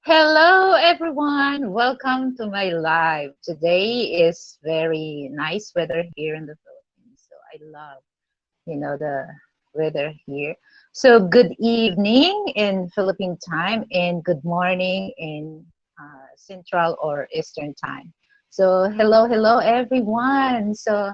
Hello, everyone. Welcome to my live. Today is very nice weather here in the Philippines. So I love, the weather here. So good evening in Philippine time and good morning in Central or Eastern time. So hello, everyone. So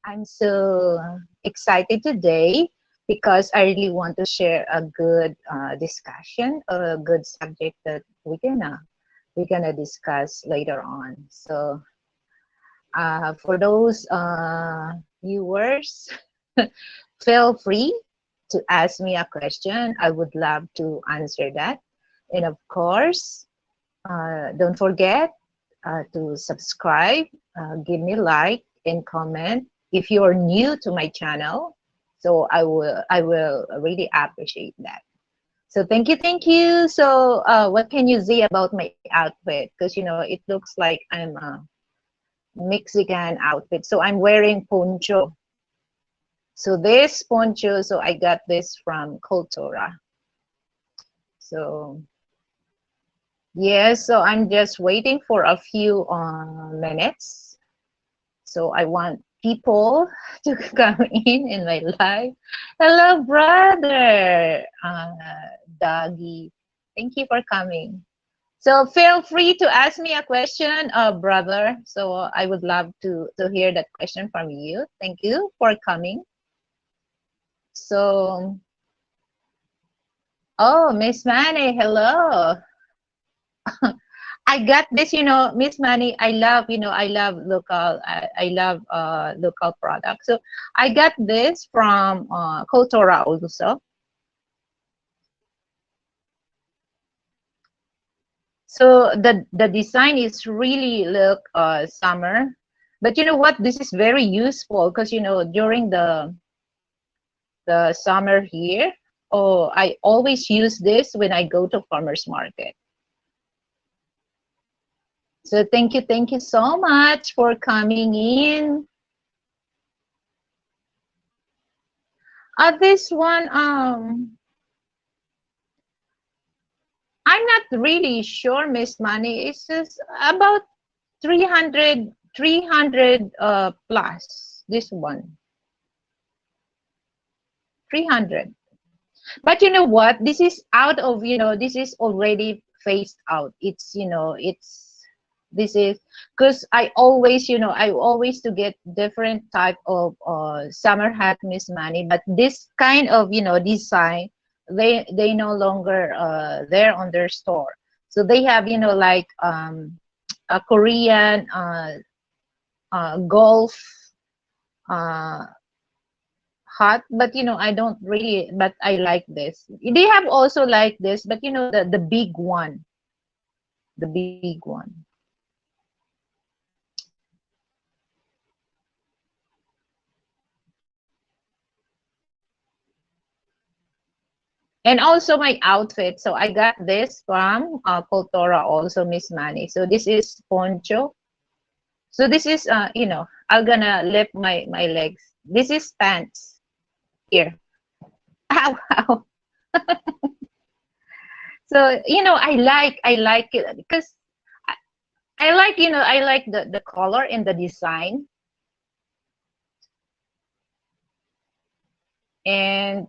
I'm so excited today because I really want to share a good discussion, a good subject that we're gonna discuss later on. So for those viewers, feel free to ask me a question. I would love to answer that. And of course, don't forget to subscribe, give me like and comment if you're new to my channel. So I will really appreciate that. So thank you. So what can you say about my outfit? Because it looks like I'm a Mexican outfit. So I'm wearing poncho. So this poncho, so I got this from Cultura. So yes, so I'm just waiting for a few minutes. So I want people to come in my life. Hello, brother, Doggy. Thank you for coming. So feel free to ask me a question, brother. So I would love to hear that question from you. Thank you for coming. So, oh, Miss Manny, hello. I got this, Miss Manny. I love local. I love local products. So I got this from Cultura also. So the design is really look summer, but you know what? This is very useful because during the summer here, oh, I always use this when I go to farmers market. So thank you so much for coming in. This one, I'm not really sure, Miss Money. It's just about 300 plus. This one, 300. But you know what? This is out of, this is already phased out. This is because I always to get different type of summer hat, Miss Money, but this kind of, design, they no longer there on their store. So they have, like a Korean golf uh hot, but I don't really, but I like this. They have also like this, but the big one, the big one. And also my outfit. So I got this from Cultura also, Miss Manny. So this is poncho. So this is I'm gonna lift my legs. This is pants here. Ow, ow. So I like it because I like I like the color and the design. And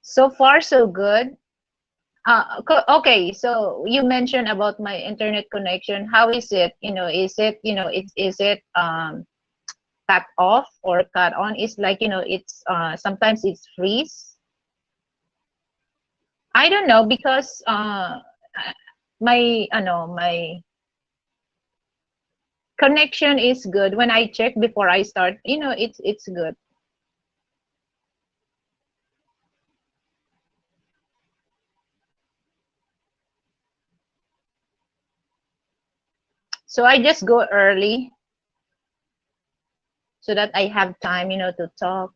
so far so good. Okay, so you mentioned about my internet connection. How is it? Is it cut off or cut on? It's like it's sometimes it's freeze. I don't know because my connection is good. When I check before I start, it's good. So I just go early so that I have time, to talk.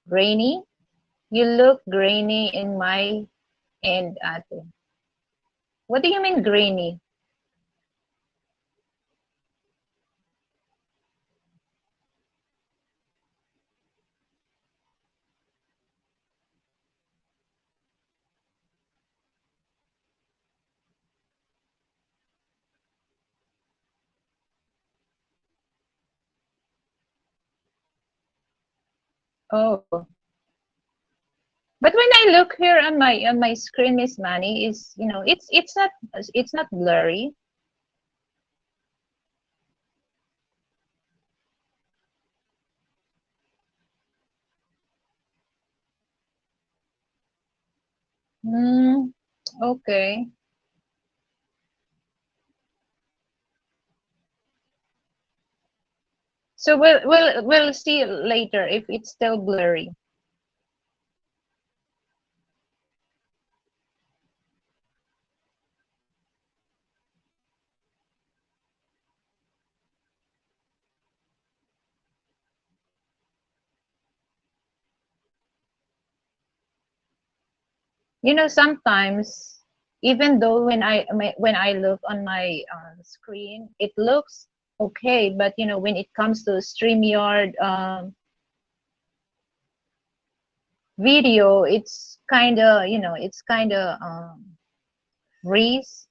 Grainy? You look grainy in my end, ate. What do you mean grainy? Oh, but when I look here on my screen, Miss Manny, is it's not blurry. Hmm. Okay. So we'll see later if it's still blurry. Sometimes even though when I look on my screen, it looks okay, but when it comes to StreamYard video, it's kind of freeze.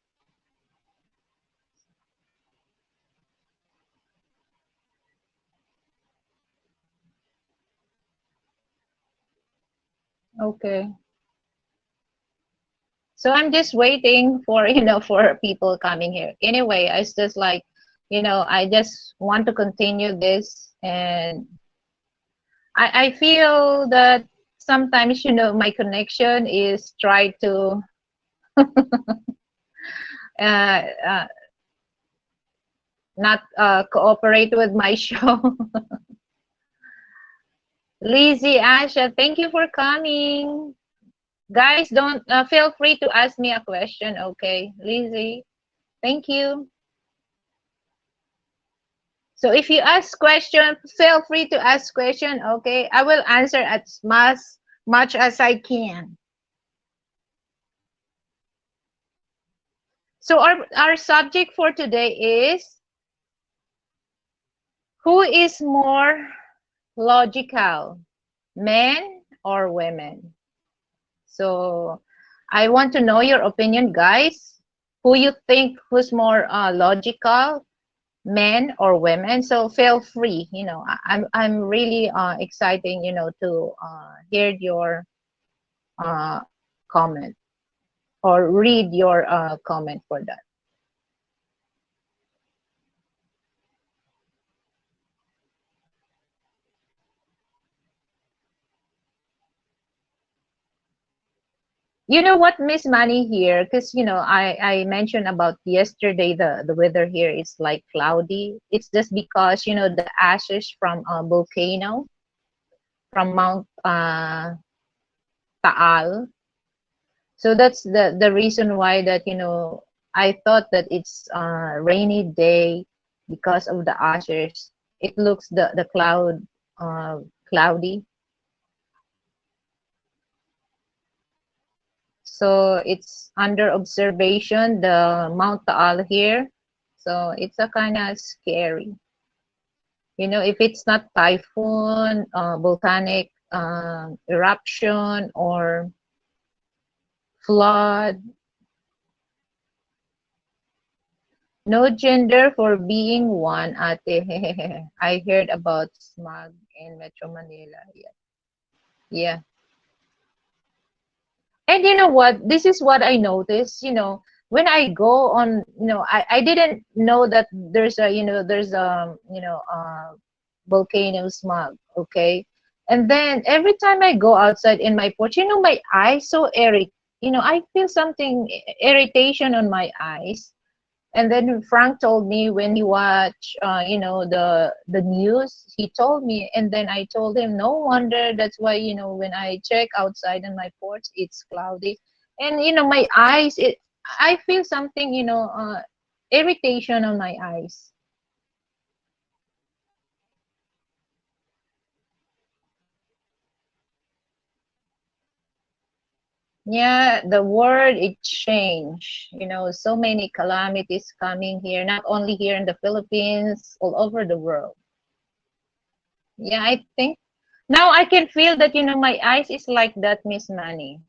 Okay. So I'm just waiting for, for people coming here. Anyway, I just like, I just want to continue this, and I feel that sometimes, my connection is try to uh, uh, not cooperate with my show. Lizzie, Asha, thank you for coming. Guys, don't feel free to ask me a question, okay? Lizzie, thank you. So if you ask question, feel free to ask question, okay? I will answer as much as I can. So our subject for today is who is more logical, men or women? So I want to know your opinion, guys. Who you think who's more logical, men or women? So feel free. I'm really exciting. To hear your uh, comment or read your comment for that. You know what, Miss Manny here, because I mentioned about yesterday the weather here is like cloudy. It's just because the ashes from a volcano from Mount Taal. So that's the reason why that I thought that it's a rainy day because of the ashes. It looks the cloud cloudy. So it's under observation, the Mount Taal here. So it's a kind of scary. If it's not typhoon, volcanic eruption, or flood, no gender for being one, ate. I heard about smog in Metro Manila. Yeah. Yeah. And you know what? This is what I noticed, when I go on, I didn't know that there's volcano smog, okay? And then every time I go outside in my porch, my eyes so I feel something irritation on my eyes. And then Frank told me when he watched, the news, he told me, and then I told him, no wonder. That's why when I check outside on my porch, it's cloudy, and my eyes, I feel something, irritation on my eyes. Yeah, the world it changed. So many calamities coming here, not only here in the Philippines, all over the world. Yeah, I think now I can feel that my eyes is like that, Miss Manny.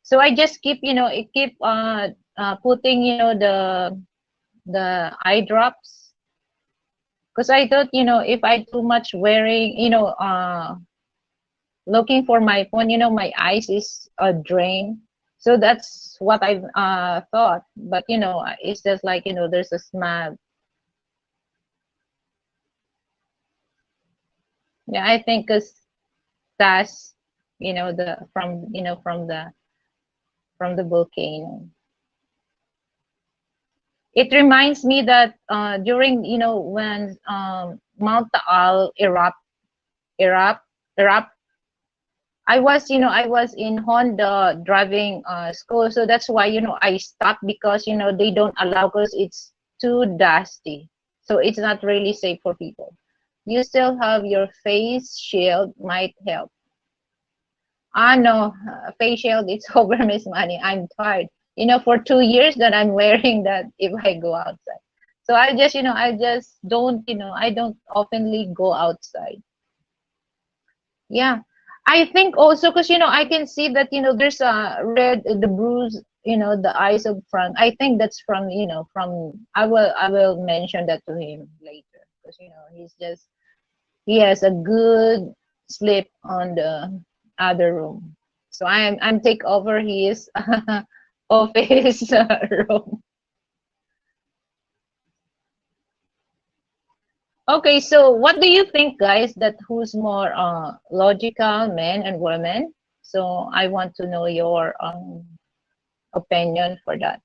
So I just keep I keep putting the eye drops. Because I thought, if I too much wearing, looking for my phone, my eyes is drained. So that's what I thought. But it's just like, there's a smile. Yeah, I think because that's, the from the volcano. It reminds me that during, when Mount Taal erupt, erupt, I was in Honda driving school, so that's why, I stopped because, they don't allow because it's too dusty. So it's not really safe for people. You still have your face shield might help. Ah, no, face shield, it's over, Miss Money. I'm tired. For 2 years that I'm wearing that if I go outside. So I just don't, I don't oftenly go outside. Yeah. I think also because, I can see that, there's a red, the bruise, the eyes of front. I think that's from, I will mention that to him later because, he has a good sleep on the other room. So I'm take over his office room. Okay, so what do you think, guys, that who's more logical, men and women? So I want to know your opinion for that.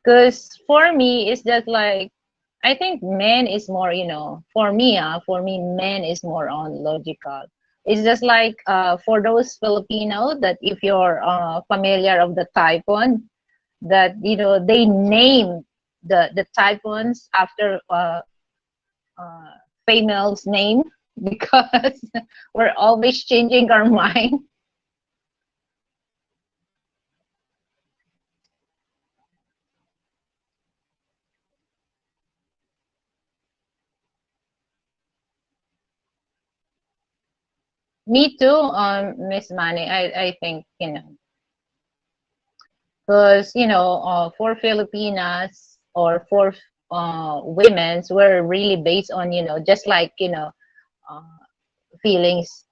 Because for me, it's just like I think men is more, for me, men is more on logical. It's just like for those Filipino that if you're familiar of the typhoon, that they name the typhoons after uh, female's name because we're always changing our mind. Me too, Miss Manny. I think because for Filipinas or for women's, we're really based on just like uh, feelings.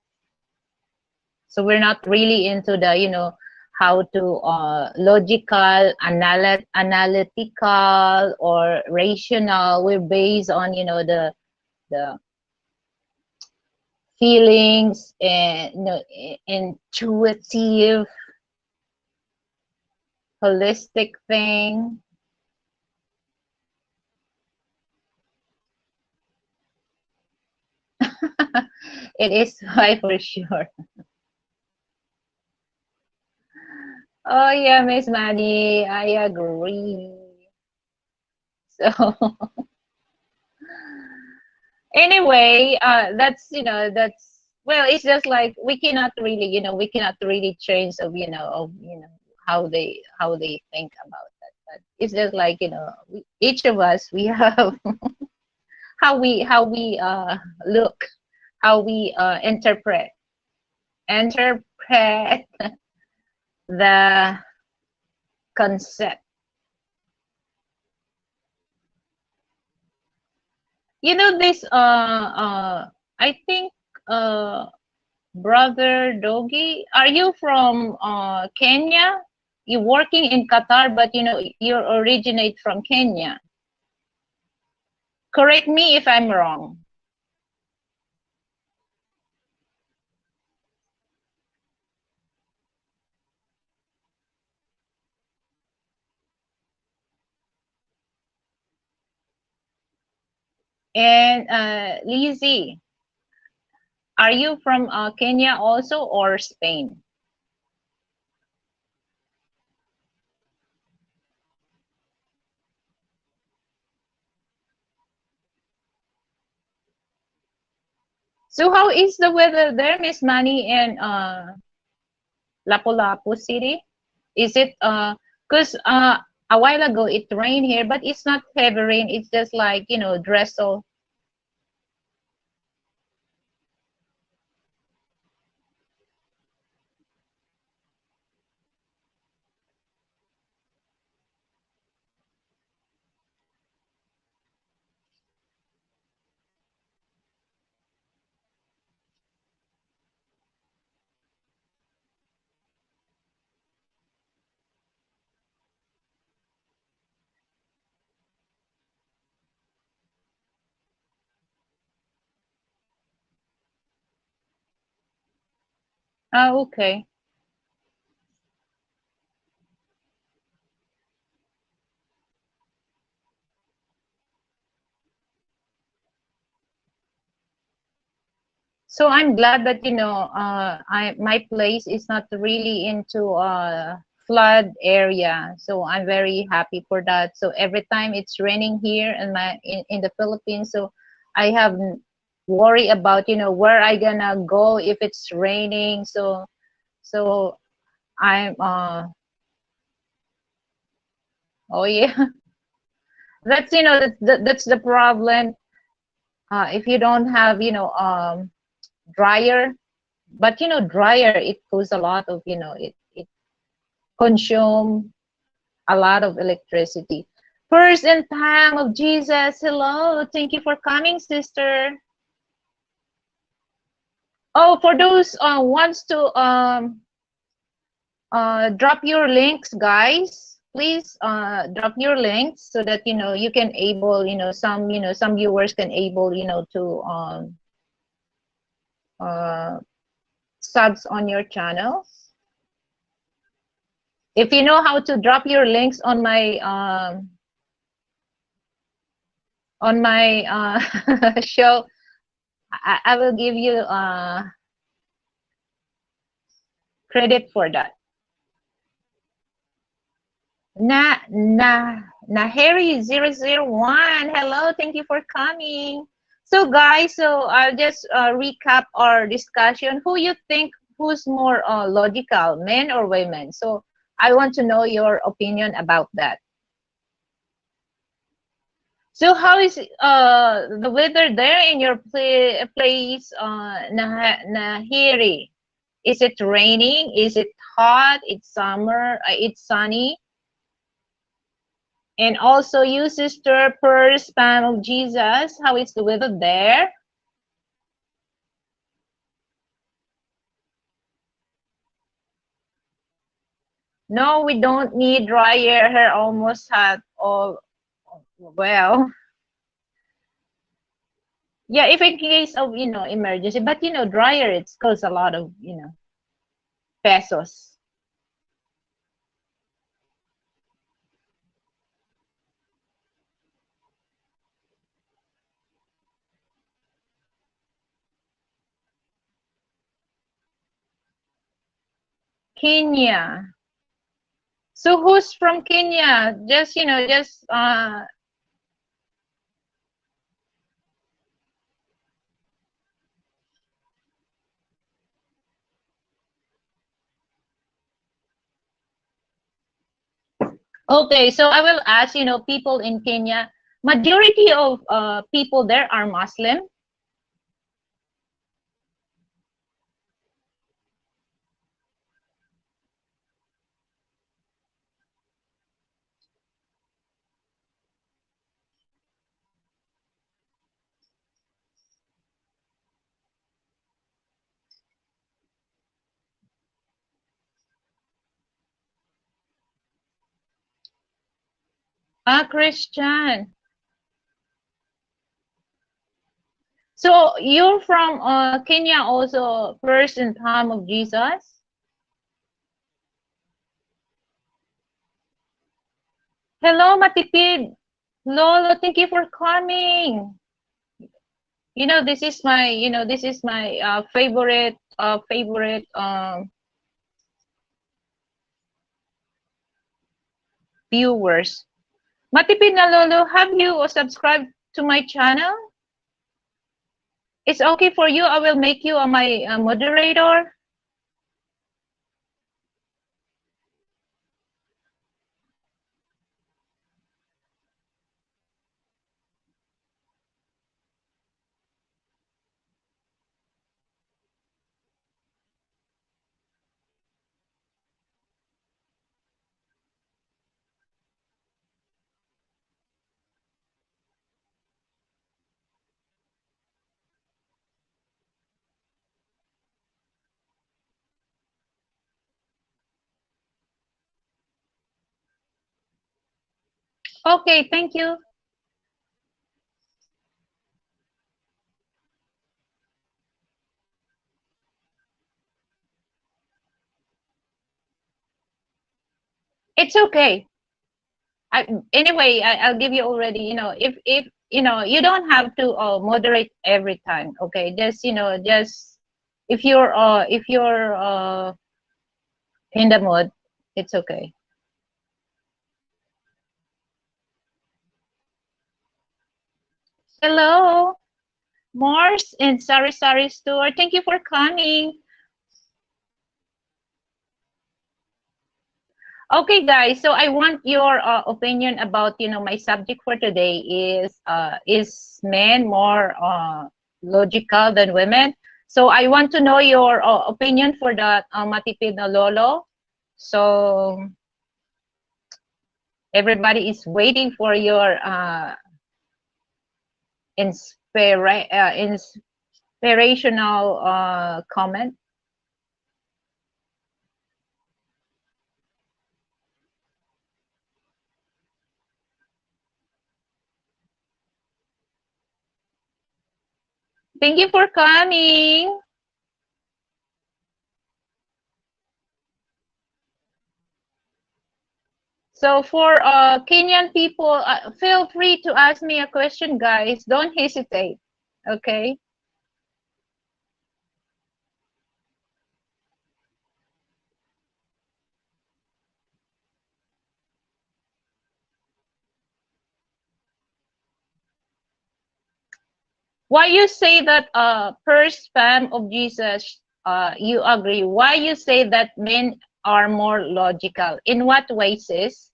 So we're not really into the how to logical, analytical or rational. We're based on the feelings and intuitive, holistic thing. It is why for sure. Oh yeah, Miss Maddie, I agree. So anyway, that's well, it's just like we cannot really change of how they think about that. But it's just like each of us we have how we look, how we interpret the concept. This I think brother Dogi, are you from Kenya? You're working in Qatar, but you originate from Kenya. Correct me if I'm wrong. And Lizzie, are you from Kenya also or Spain? So how is the weather there, Miss Manny, in Lapu-Lapu City? Is it because a while ago it rained here, but it's not heavy rain. It's just like drizzle. Ah, okay. So I'm glad that my place is not really into a flood area. So I'm very happy for that. So every time it's raining here in the Philippines, so I have worry about where I gonna go if it's raining. So I'm oh yeah, that's that's the problem. If you don't have dryer, but dryer it goes a lot of it consume a lot of electricity. First in time of Jesus, hello, thank you for coming, sister. Oh, for those wants to drop your links, guys, please drop your links so that you can able some viewers can able to uh, subs on your channels. If you know how to drop your links on my show, I will give you credit for that. Naheri001, hello, thank you for coming. So guys, so I'll just recap our discussion. Who you think who's more logical, men or women? So I want to know your opinion about that. So how is the weather there in your place, Nahiri? Is it raining? Is it hot? It's summer? It's sunny? And also you, Sister Per Spam of Jesus, how is the weather there? No, we don't need dryer. Hair almost had all well. Yeah, if in case of emergency, but dryer it costs a lot of pesos. Kenya. So who's from Kenya? Just just okay. So I will ask people in Kenya. Majority of people there are Muslim. Ah, Christian. So you're from Kenya also, first in time of Jesus. Hello, Matipid. Lolo, thank you for coming. This is my favorite viewers. Matipid na Lolo, have you subscribed to my channel? It's okay for you. I will make you my moderator. Okay, thank you. It's okay. Anyway, I'll give you already. If you don't have to moderate every time. Okay, just just if you're in the mood, it's okay. Hello, Mars and Sari Store. Thank you for coming. Okay, guys. So I want your opinion about my subject for today is men more logical than women. So I want to know your opinion for that Matipid na Lolo. So everybody is waiting for your inspirational comment. Thank you for coming. So for Kenyan people, feel free to ask me a question, guys. Don't hesitate. Okay. Why you say that first fam of Jesus? You agree? Why you say that men are more logical? In what ways, sis?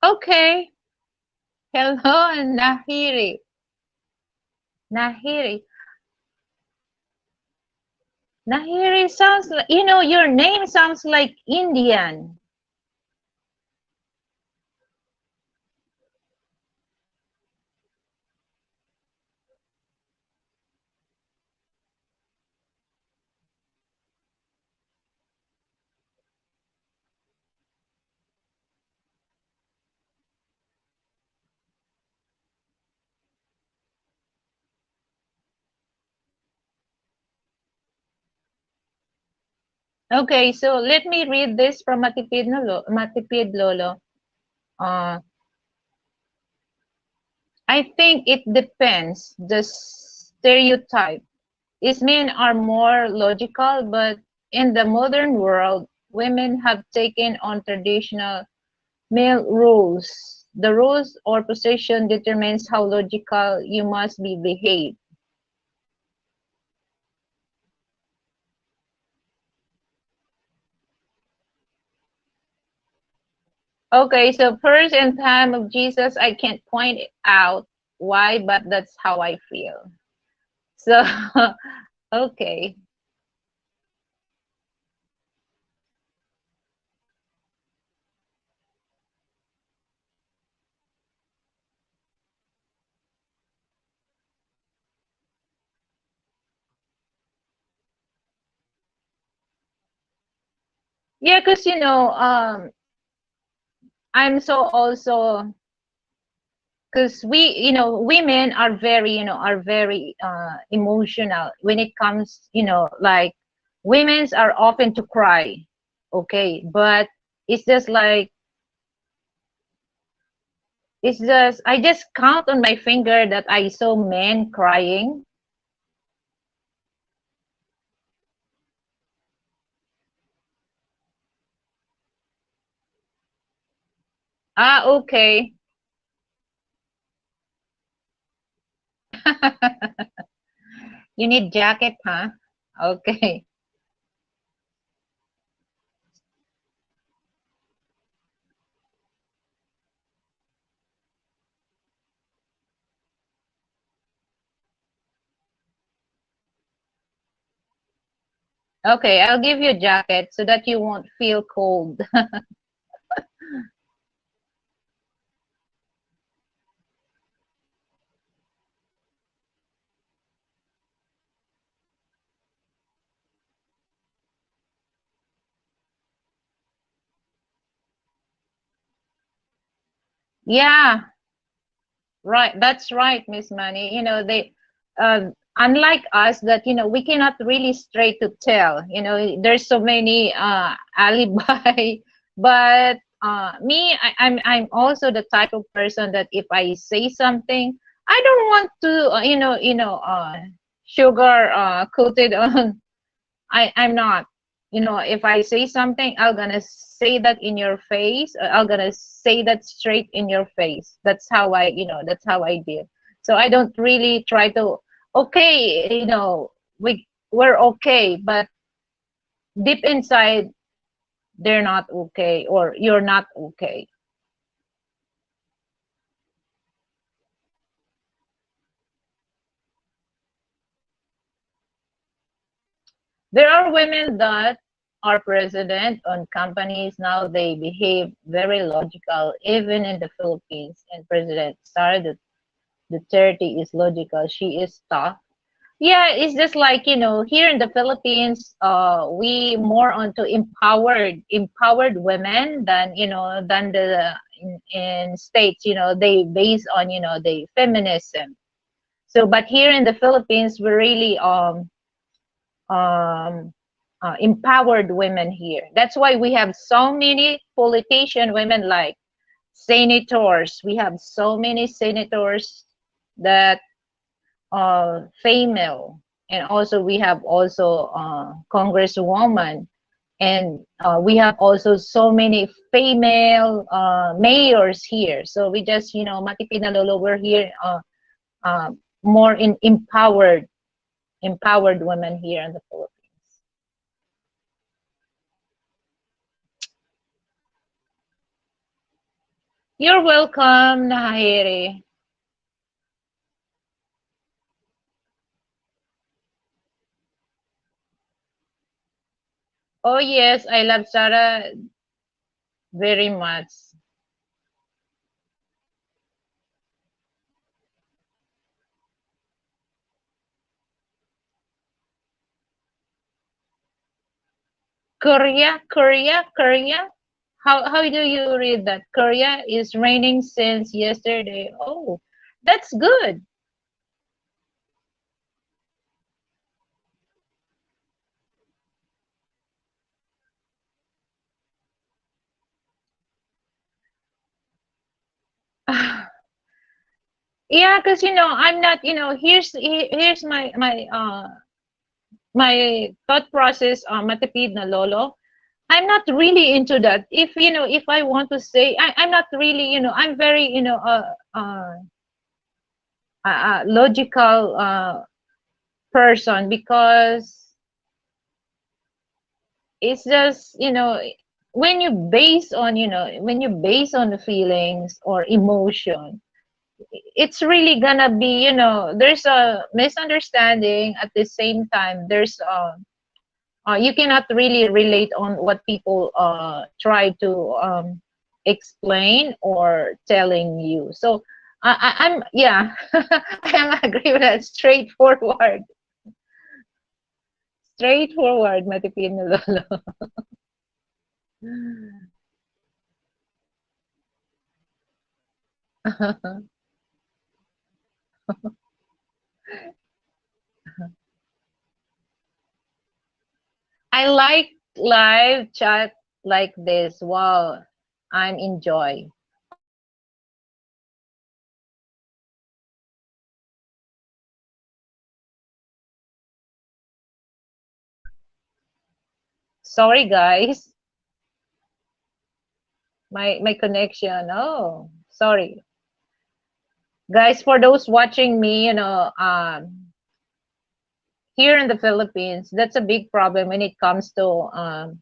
Okay. Hello, Nahiri. Nahiri. Nahiri sounds like, your name sounds like Indian. Okay, so let me read this from Matipid Lolo. Uh, I think it depends. The stereotype is men are more logical, but in the modern world, women have taken on traditional male roles. The roles or position determines how logical you must be behave. Okay, so first in time of Jesus, I can't point out why, but that's how I feel. So, okay. Yeah, because I'm so also because women are very emotional when it comes like women's are often to cry, okay, but it's just like I just count on my finger that I saw men crying. Ah, okay. You need jacket, huh? Okay. Okay, I'll give you a jacket so that you won't feel cold. Yeah, right. That's right, Miss Money. They, unlike us, that we cannot really straight to tell. There's so many alibi, but me, I'm also the type of person that if I say something, I don't want to, sugar coated on. I'm not. If I say something, I'm gonna say that in your face. I'm gonna say that straight in your face. That's how I deal. So I don't really try to, okay, we're okay, but deep inside, they're not okay, or you're not okay. There are women that are president on companies now. They behave very logical, even in the Philippines. And President Sara Duterte is logical. She is tough. Yeah, it's just like, here in the Philippines, we more onto empowered women than, than in states, they base on, the feminism. So, but here in the Philippines, we're really um, empowered women here. That's why we have so many politician women, like senators. We have so many senators that female, and also we have also congresswoman, and we have also so many female mayors here. So we just, Matipid na Lolo, we're here uh, more in empowered women here in the Philippines. You're welcome, Nahiri. Oh yes, I love Sarah very much. Korea. How do you read that? Korea is raining since yesterday. Oh, that's good. Yeah, because I'm not. Here's my thought process. Matipid na lolo. I'm not really into that. If I want to say, I'm not really. I'm very logical person, because it's just, when you base on the feelings or emotion, it's really gonna be, there's a misunderstanding. At the same time, there's you cannot really relate on what people try to explain or telling you. So I'm, yeah, I agree with that. Straightforward, Matipino Lolo. I like live chat like this. Wow, I'm enjoy. Sorry guys, my connection. Oh, sorry guys, for those watching me. Here in the Philippines, that's a big problem when it comes to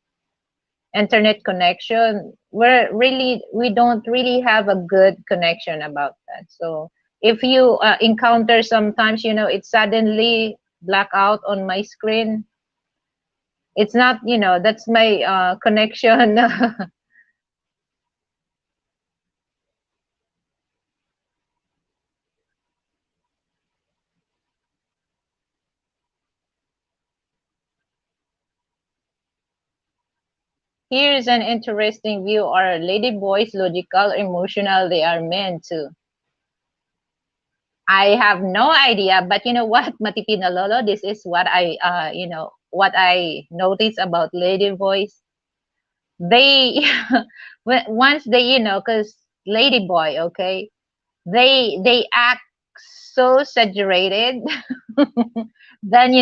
internet connection. We don't really have a good connection about that. So if you encounter, sometimes, it suddenly black out on my screen. It's not, that's my connection. Here's an interesting view. Are lady boys logical, emotional? They are men too. I have no idea, but you know what, Matipina Lolo, this is what what I notice about lady boys. They, once they, because lady boy, okay, they act so exaggerated. Then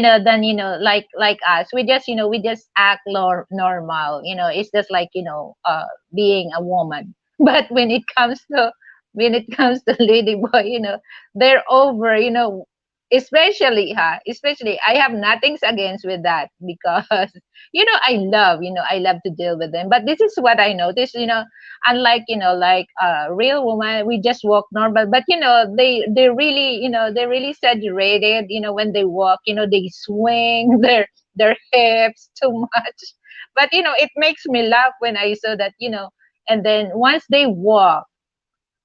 like us, we just act normal. It's just like being a woman. But when it comes to lady boy, they're over. Especially I have nothing against with that, because I love to deal with them. But this is what I noticed. Unlike like a real woman, we just walk normal. But they really exaggerated. When they walk, they swing their hips too much. But it makes me laugh when I saw that. And then once they walk,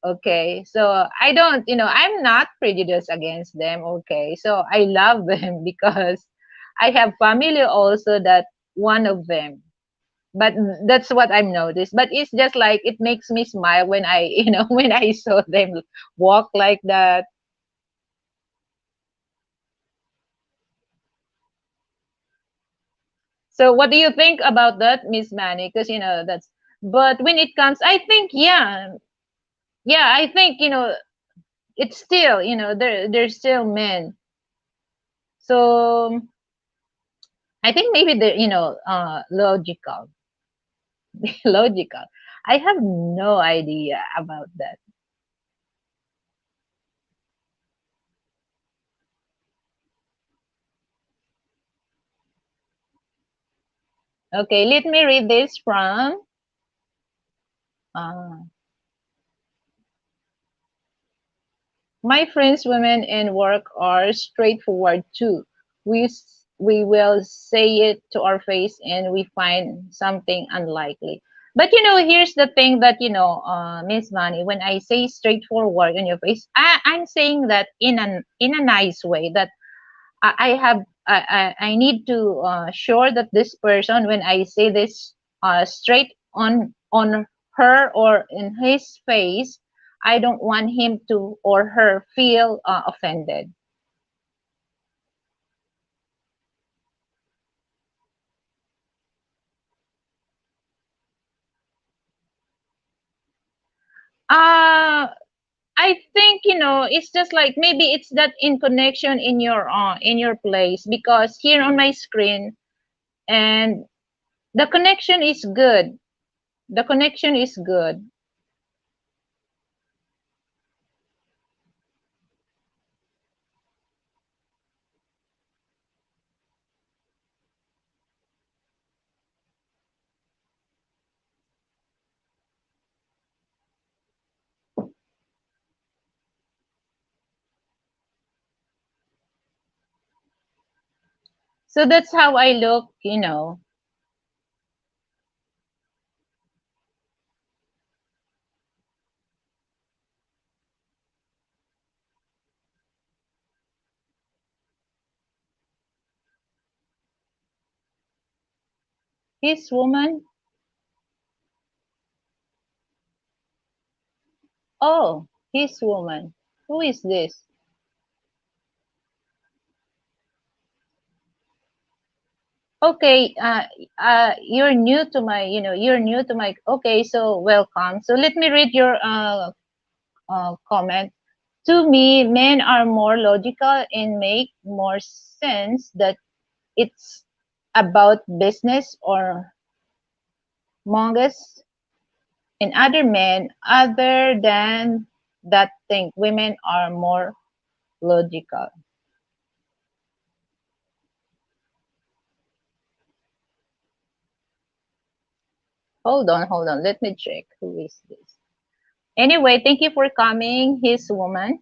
okay, so I'm not prejudiced against them. Okay, so I love them because I have family also that one of them. But that's what I've noticed. But it's just like it makes me smile when I when I saw them walk like that. So what do you think about that, Miss Manny? Because that's. But when it comes, I think, yeah, I think it's still, there's still men. So I think maybe they're logical. Logical. I have no idea about that. Okay, let me read this from uh, my friends, women in work are straightforward too. We will say it to our face and we find something unlikely. But here's the thing that Miss Manny, when I say straightforward in your face, I'm saying that in a nice way. That I have I need to sure that this person, when I say this straight on her or in his face, I don't want him to or her feel offended. Uh I think it's just like maybe it's that in connection in your place, because here on my screen, and the connection is good. The connection is good. So that's how I look. His woman. Oh, his woman. Who is this? Okay, you're new to my. Okay, so welcome. So let me read your comment. To me, men are more logical and make more sense that it's about business or mongus. And other men, other than that, think women are more logical. Hold on. Let me check. Who is this? Anyway, thank you for coming, his woman.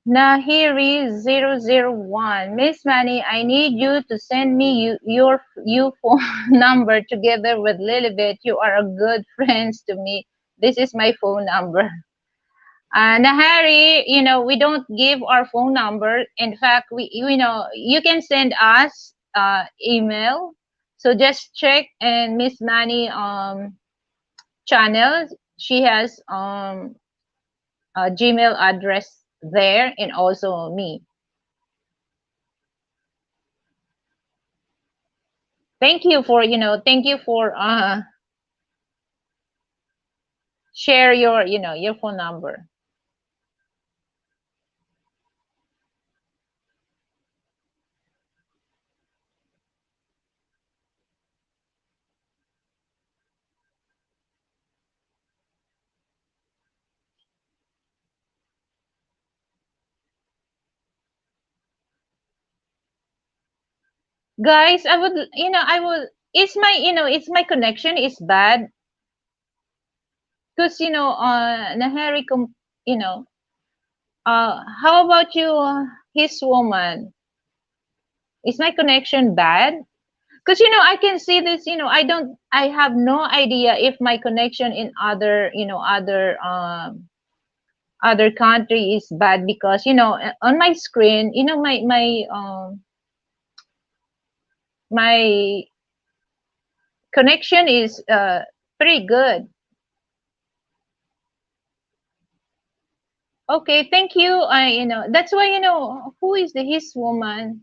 Nahiri001. Miss Manny, I need you to send me your phone number together with Lilibet. You are a good friends to me. This is my phone number. Nahari, we don't give our phone number. In fact, you can send us email. So just check and Miss Manny channel. She has a Gmail address there, and also me. Thank you for share your phone number. Guys, I would it's my connection is bad because Nahari you know how about you, his woman? Is my connection bad? Because I can see this, I have no idea if my connection in other country is bad, because on my screen, my connection is pretty good. Okay, thank you. That's why, who is his woman?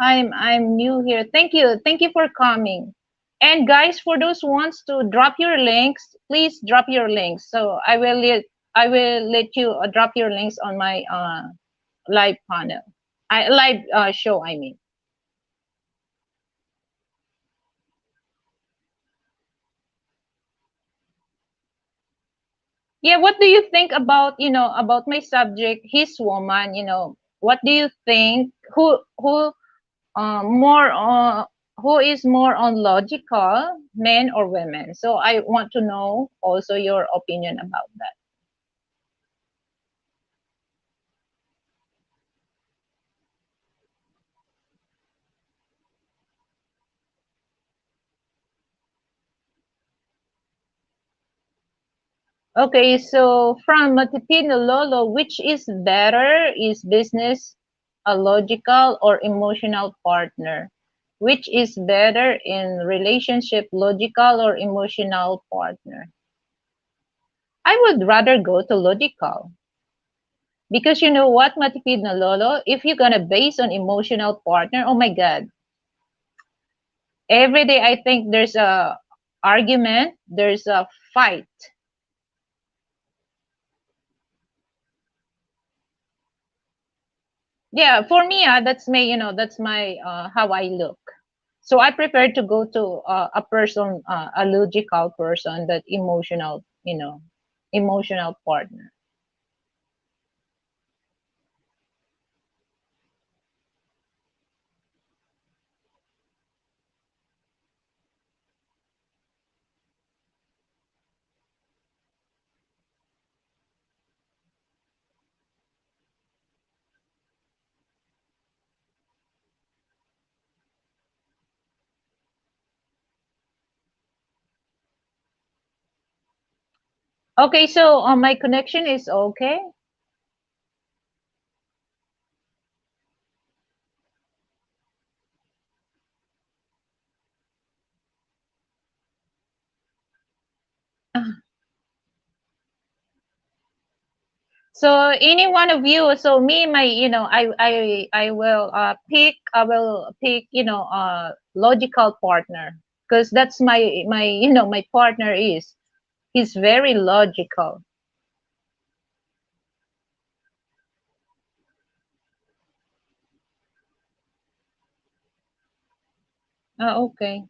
I'm new here. Thank you for coming. And guys, for those who wants to drop your links, please drop your links. So I will let you drop your links on my live panel. I live show, I mean. Yeah, what do you think about my subject, his woman? What do you think? More who is more on logical, men or women? So I want to know also your opinion about that. Okay, so from Matipino Lolo, which is better? Is business a logical or emotional partner? Which is better in relationship, logical or emotional partner? I would rather go to logical, because you know what, Matipino Lolo, if you're gonna base on emotional partner, oh my God, every day I think there's a argument, there's a fight. Yeah, for me, that's my how I look. So I prefer to go to a person, a logical person, that emotional partner. Okay, so my connection is okay. So any one of you, so me, my, I will pick, logical partner, because that's my partner is, he's very logical. Okay.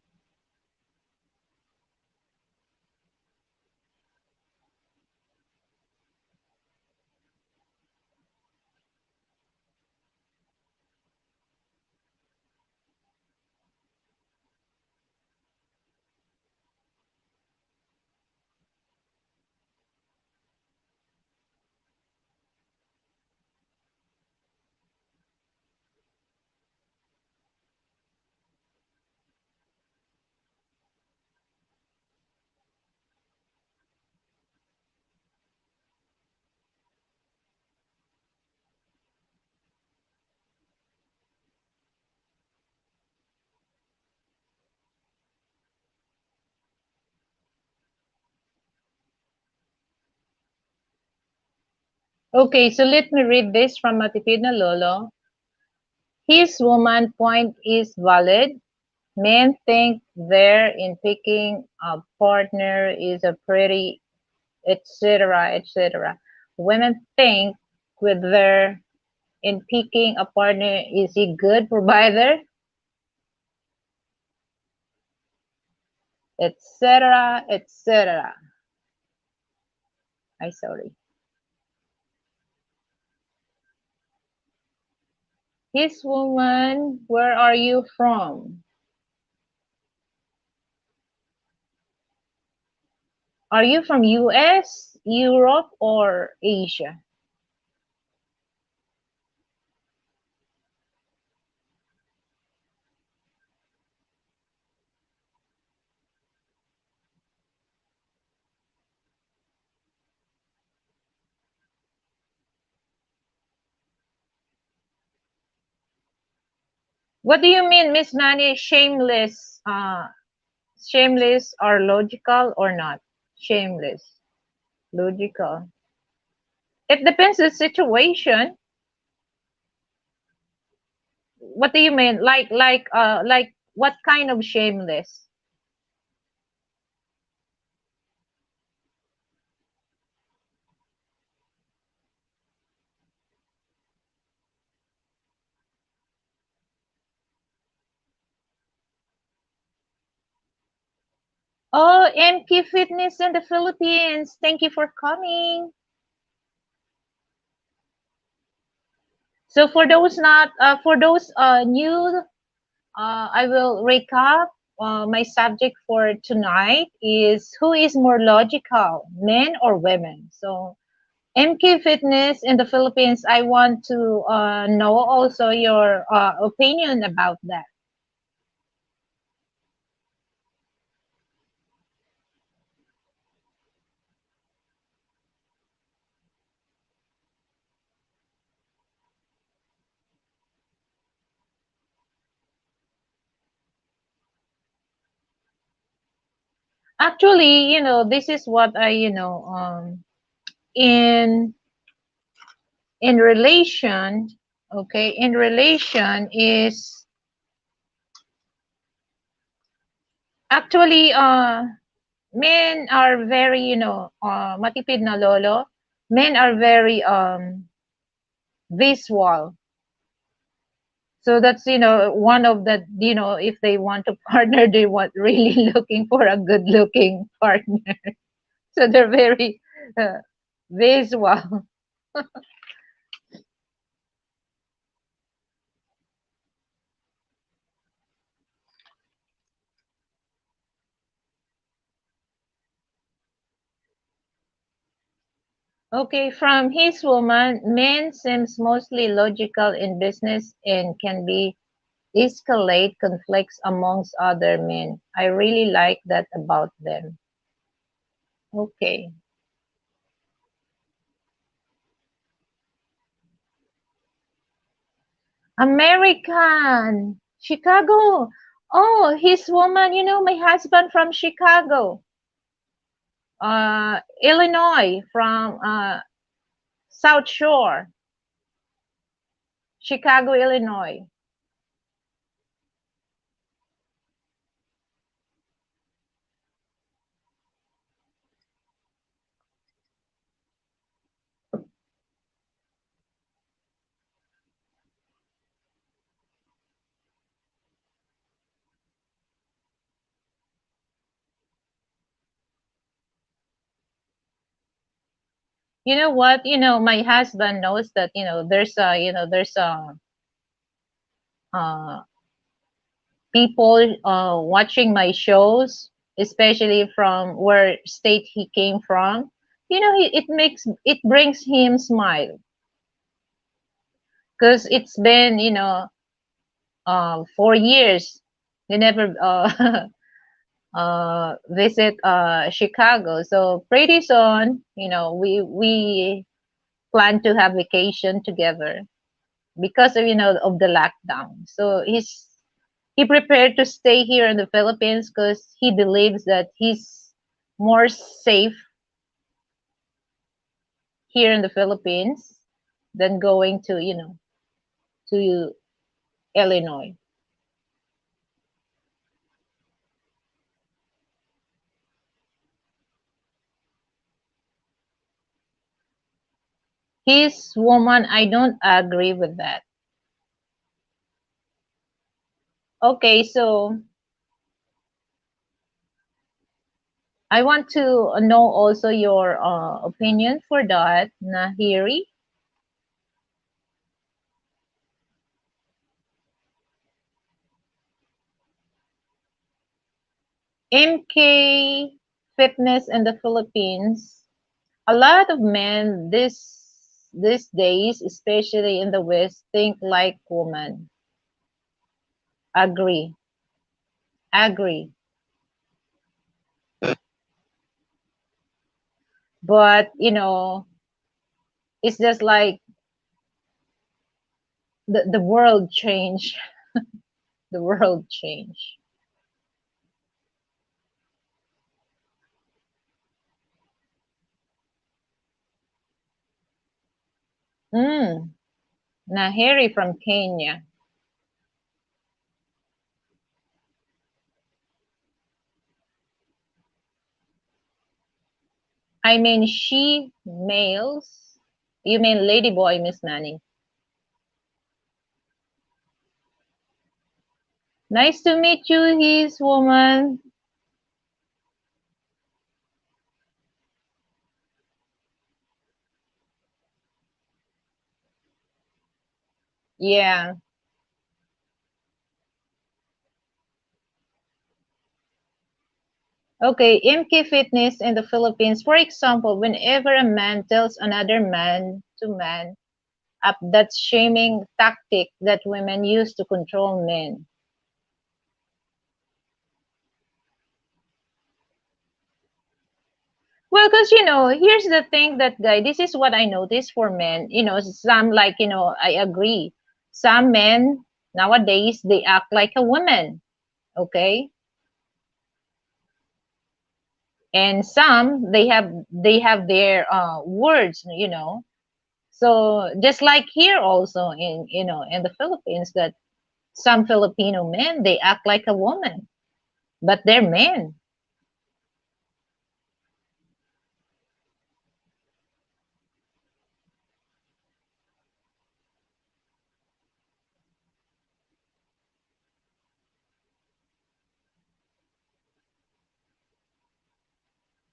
Okay, so let me read this from Matipid na Lolo. His woman point is valid. Men think they're in picking a partner is a pretty, etc., etc. Women think with their in picking a partner is he good provider, etc., etc. I sorry. His woman, where are you from? Are you from US, Europe, or Asia? What do you mean, Miss Manny? Shameless, shameless or logical or not? Shameless, logical. It depends on the situation. What do you mean? Like what kind of shameless? Oh, MK Fitness in the Philippines. Thank you for coming. So for those new, I will recap. My subject for tonight is who is more logical, men or women? So MK Fitness in the Philippines, I want to know also your opinion about that. Actually, this is what I, in in relation, okay, in relation is actually men are very, matipid na lolo, men are very visual. So that's, one of the, if they want a partner, they want really looking for a good looking partner. So they're very visual. Okay, from his woman, men seems mostly logical in business and can be escalate conflicts amongst other men. I really like that about them. Okay. American. Chicago. Oh, his woman, my husband from Chicago. Illinois, from South Shore, Chicago, Illinois. You know what? My husband knows that, there's a uh, people watching my shows, especially from where state he came from. It brings him smile because it's been 4 years they never visit Chicago. So pretty soon, we plan to have vacation together because of of the lockdown. So he prepared to stay here in the Philippines because he believes that he's more safe here in the Philippines than going to, to Illinois. His woman, I don't agree with that. Okay, so I want to know also your opinion for that, Nahiri. MK Fitness in the Philippines. A lot of men these days, especially in the West, think like women. Agree. Agree. But it's just like the world changed. The world changed. Mm. Nahiri from Kenya. I mean, she males. You mean lady boy, Miss Nani? Nice to meet you, his woman. Yeah. Okay, MK Fitness in the Philippines, for example, whenever a man tells another man to man up, that shaming tactic that women use to control men. Well, because here's the thing that guy, this is what I noticed for men. Some like I agree. Some men nowadays they act like a woman, okay, and some they have their words, So just like here also in the Philippines, that some Filipino men they act like a woman, but they're men.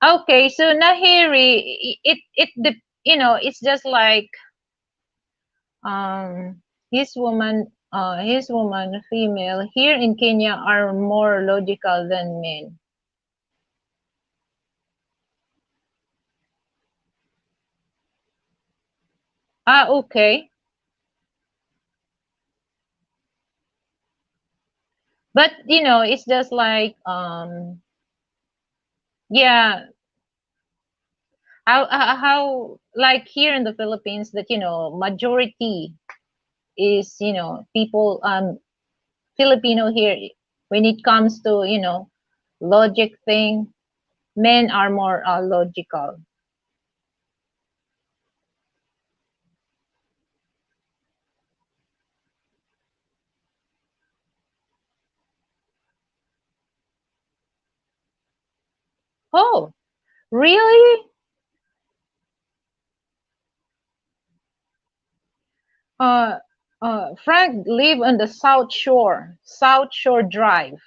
Okay, so Nahiri, it's just like um his woman female here in Kenya are more logical than men. Ah, okay, but it's just like yeah, how like here in the Philippines that majority is people Filipino here, when it comes to logic thing, men are more logical. Oh, really? uh Frank live on the South Shore Drive.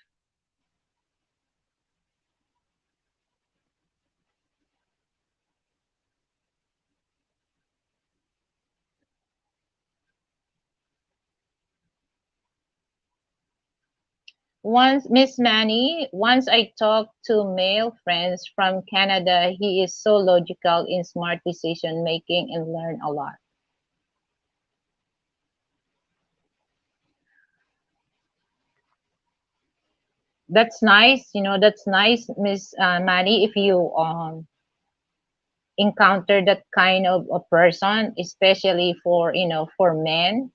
Once, Miss Manny, once I talked to male friends from Canada, he is so logical in smart decision making and learn a lot. That's nice, that's nice, Miss Manny, if you encounter that kind of a person, especially for men.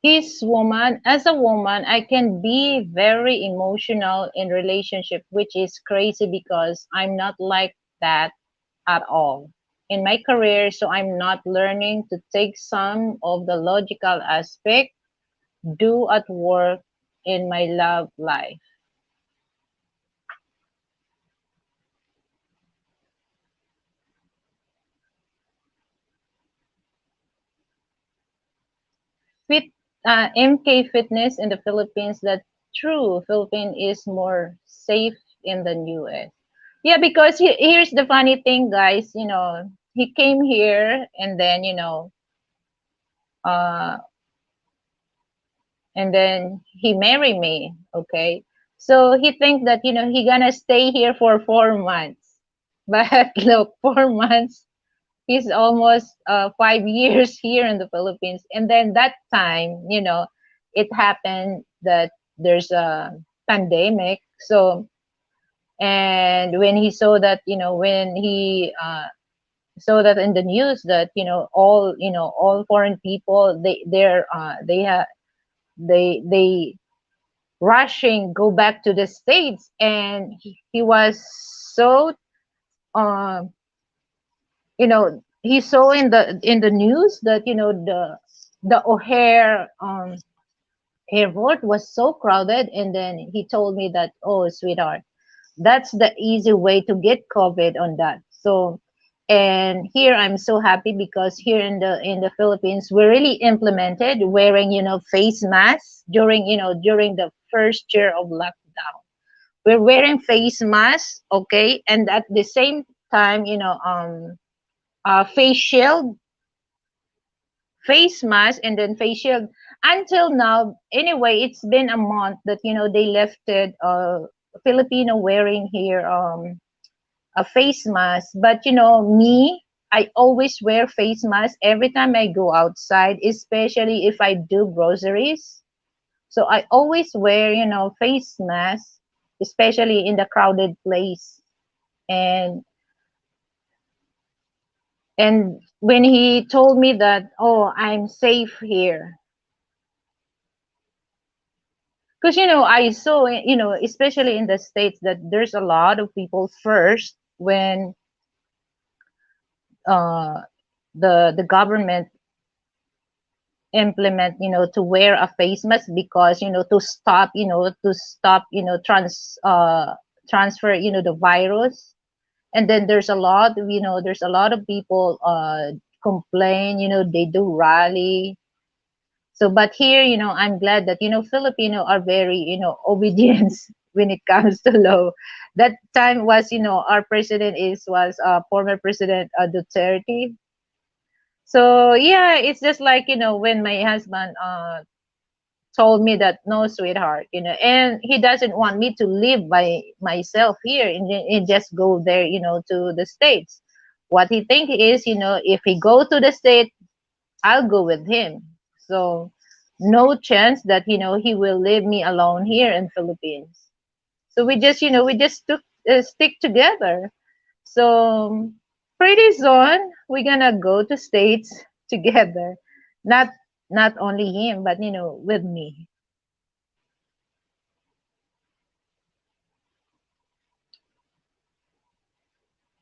His woman, as a woman, I can be very emotional in relationship, which is crazy because I'm not like that at all in my career. So I'm not learning to take some of the logical aspect do at work in my love life. Fit MK Fitness in the Philippines. That true Philippine is more safe in the US. Yeah, because here's the funny thing, guys. He came here and then uh, he married me. Okay, so he thinks that he gonna stay here for 4 months, but look, 4 months. He's almost 5 years here in the Philippines, and then that time, it happened that there's a pandemic. So, and when he saw that, when he saw that in the news that all foreign people they rushing go back to the states, and he was so um he saw in the news that the O'Hare airport was so crowded, and then he told me that, oh sweetheart, that's the easy way to get COVID on that. So, and here I'm so happy because here in the Philippines we really implemented wearing face masks during the first year of lockdown. We're wearing face masks, okay, and at the same time face shield, face mask, and then face shield. Until now, anyway, it's been a month that they lifted Filipino wearing here a face mask. But me, I always wear face mask every time I go outside, especially if I do groceries. So I always wear face mask, especially in the crowded place. And when he told me that, oh, I'm safe here, because I saw especially in the states that there's a lot of people first when uh the government implement to wear a face mask because to stop transfer the virus. And then there's a lot of people complain, they do rally. So, but here, I'm glad that, Filipino are very, obedience when it comes to law. That time was, our president was former President Duterte. So yeah, it's just like, when my husband told me that, no, sweetheart, and he doesn't want me to live by myself here and just go there, to the States. What he think is, if he go to the state, I'll go with him. So no chance that he will leave me alone here in Philippines. So we just stick together. So pretty soon we're gonna go to states together. Not not only him, but with me.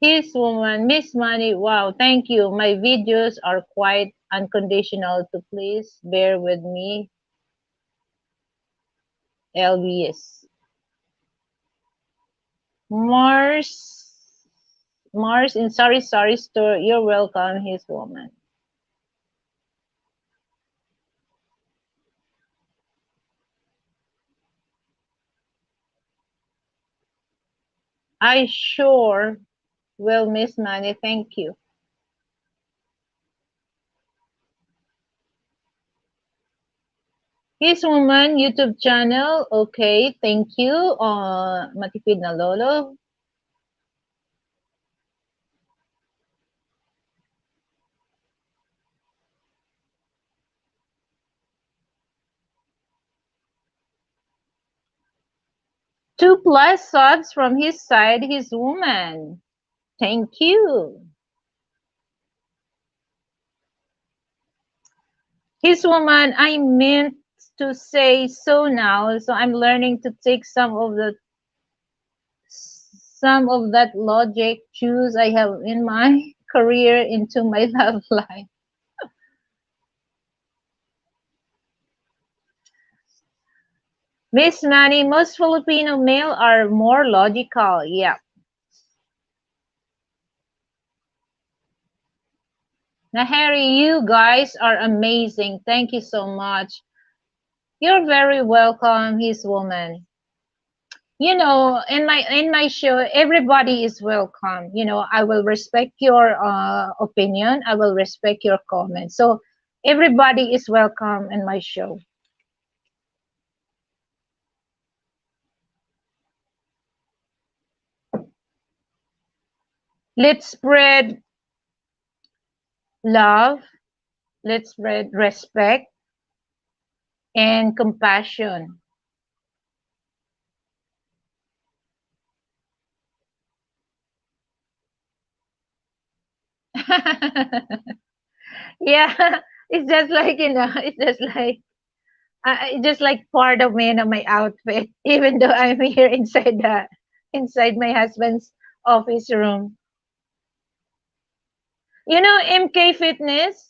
His woman, Miss Money. Wow, thank you. My videos are quite unconditional. To please bear with me, LBS. Mars, Mars in Sorry Sorry Store. You're welcome, his woman. I sure will, Miss Money. Thank you. His woman YouTube channel. Okay, thank you. Matipid na Lolo. Two plus subs from his side, his woman. Thank you. His woman, I meant to say so now. So I'm learning to take some of that logic cues I have in my career into my love life. Miss Manny, most Filipino male are more logical. Yeah. Now, Harry, you guys are amazing. Thank you so much. You're very welcome, his woman. You know, in my show, everybody is welcome. You know, I will respect your opinion. I will respect your comments. So everybody is welcome in my show. Let's spread love. Let's spread respect and compassion. Yeah, it's just like it's just like part of me and my outfit, even though I'm here inside my husband's office room. You know, MK Fitness.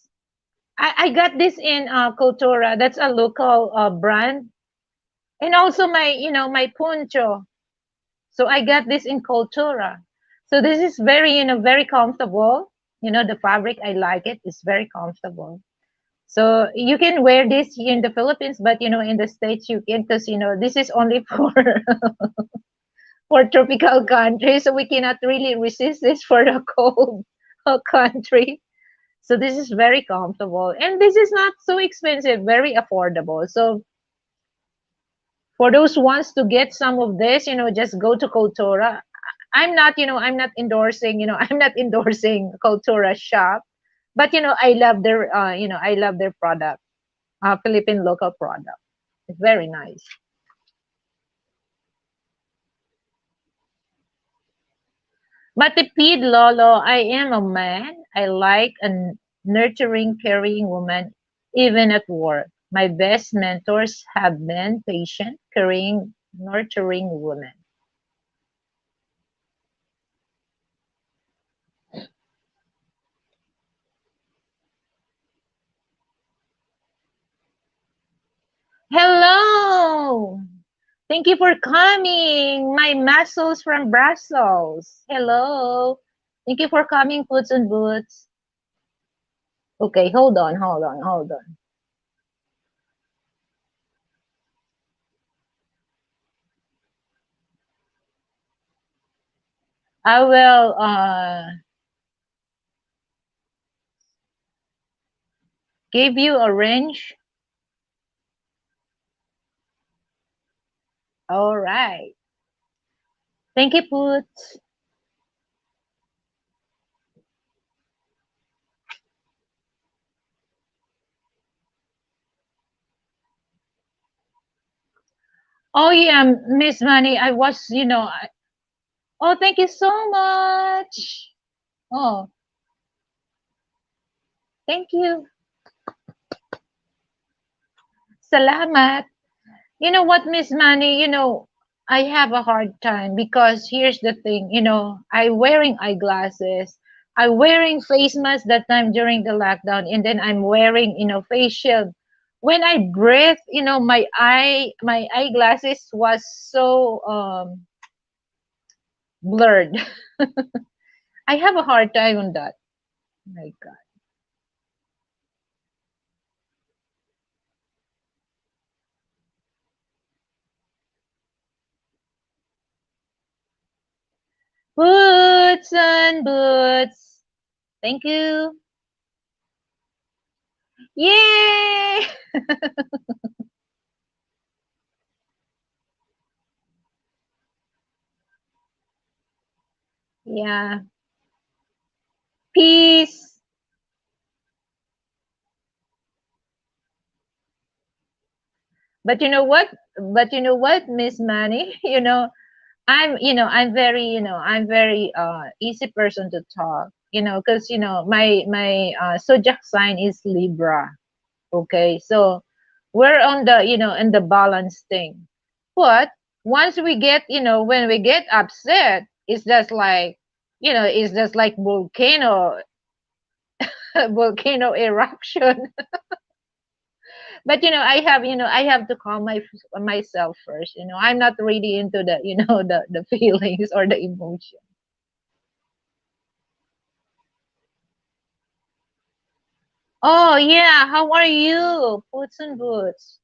I got this in Cultura. That's a local brand, and also my poncho. So I got this in Cultura. So this is very very comfortable. You know, the fabric, I like it. It's very comfortable. So you can wear this here in the Philippines, but in the States you can, because this is only for for tropical countries, so we cannot really resist this for the cold country. So this is very comfortable, and this is not so expensive, very affordable. So for those wants to get some of this, just go to Cultura. I'm not endorsing, I'm not endorsing Cultura shop, but I love their product, Philippine local product. It's very nice. Matipid Lolo, I am a man. I like a nurturing, caring woman, even at work. My best mentors have been patient, caring, nurturing women. Hello! Thank you for coming. My muscles from Brussels. Hello. Thank you for coming, Boots and Boots. Okay, hold on. I will give you a range. All right. Thank you, Boots. Oh yeah, Miss Money. I was, oh, thank you so much. Oh, thank you. Salamat. You know what, Miss Money? I have a hard time because here's the thing. I wearing eyeglasses. I wearing face mask that time during the lockdown, and then I'm wearing, face shield. When I breathe, my eyeglasses was so blurred. I have a hard time on that. My God. Boots and boots. Thank you. Yay! Yeah. Peace. But you know what? Miss Manny? I'm very easy person to talk. Because my zodiac sign is Libra. Okay, so we're on the, in the balance thing. But once we get, when we get upset, it's just like, it's just like volcano, volcano eruption. But I have to calm myself first. I'm not really into the, the feelings or the emotion. Oh yeah, how are you? Boots and Boots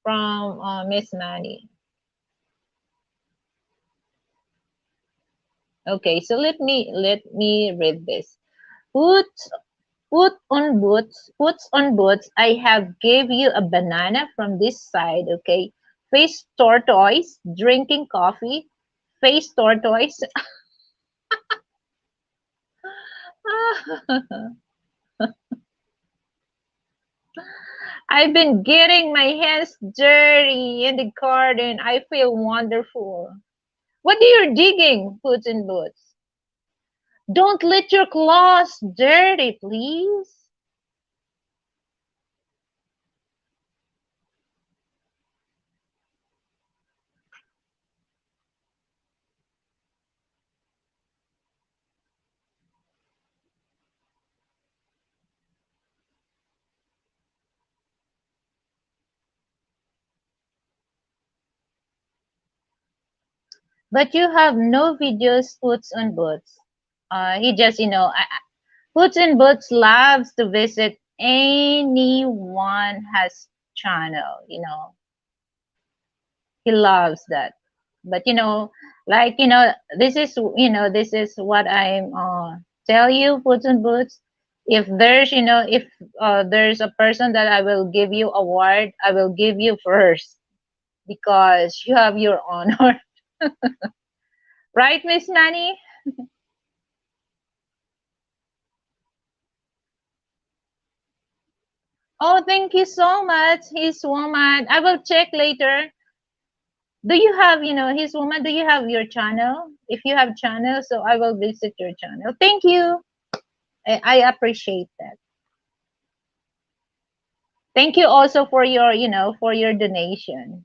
from Miss Manny. Okay, so let me read this. Boots puts on boots. I have gave you a banana from this side. Okay, face tortoise drinking coffee. Face tortoise. I've been getting my hands dirty in the garden. I feel wonderful. What are you digging, Boots and Boots? Don't let your claws dirty, please. But you have no videos, Boots and Boots. He just, Boots and Boots loves to visit anyone has channel. He loves that. But like this is what I'm tell you, Boots and Boots. If there's if there's a person that I will give you award, I will give you first because you have your honor. Right, Miss Manny? Oh, thank you so much, his woman. I will check later. Do you have, his woman, do you have your channel? If you have channel, so I will visit your channel. Thank you. I appreciate that. Thank you also for your, for your donation.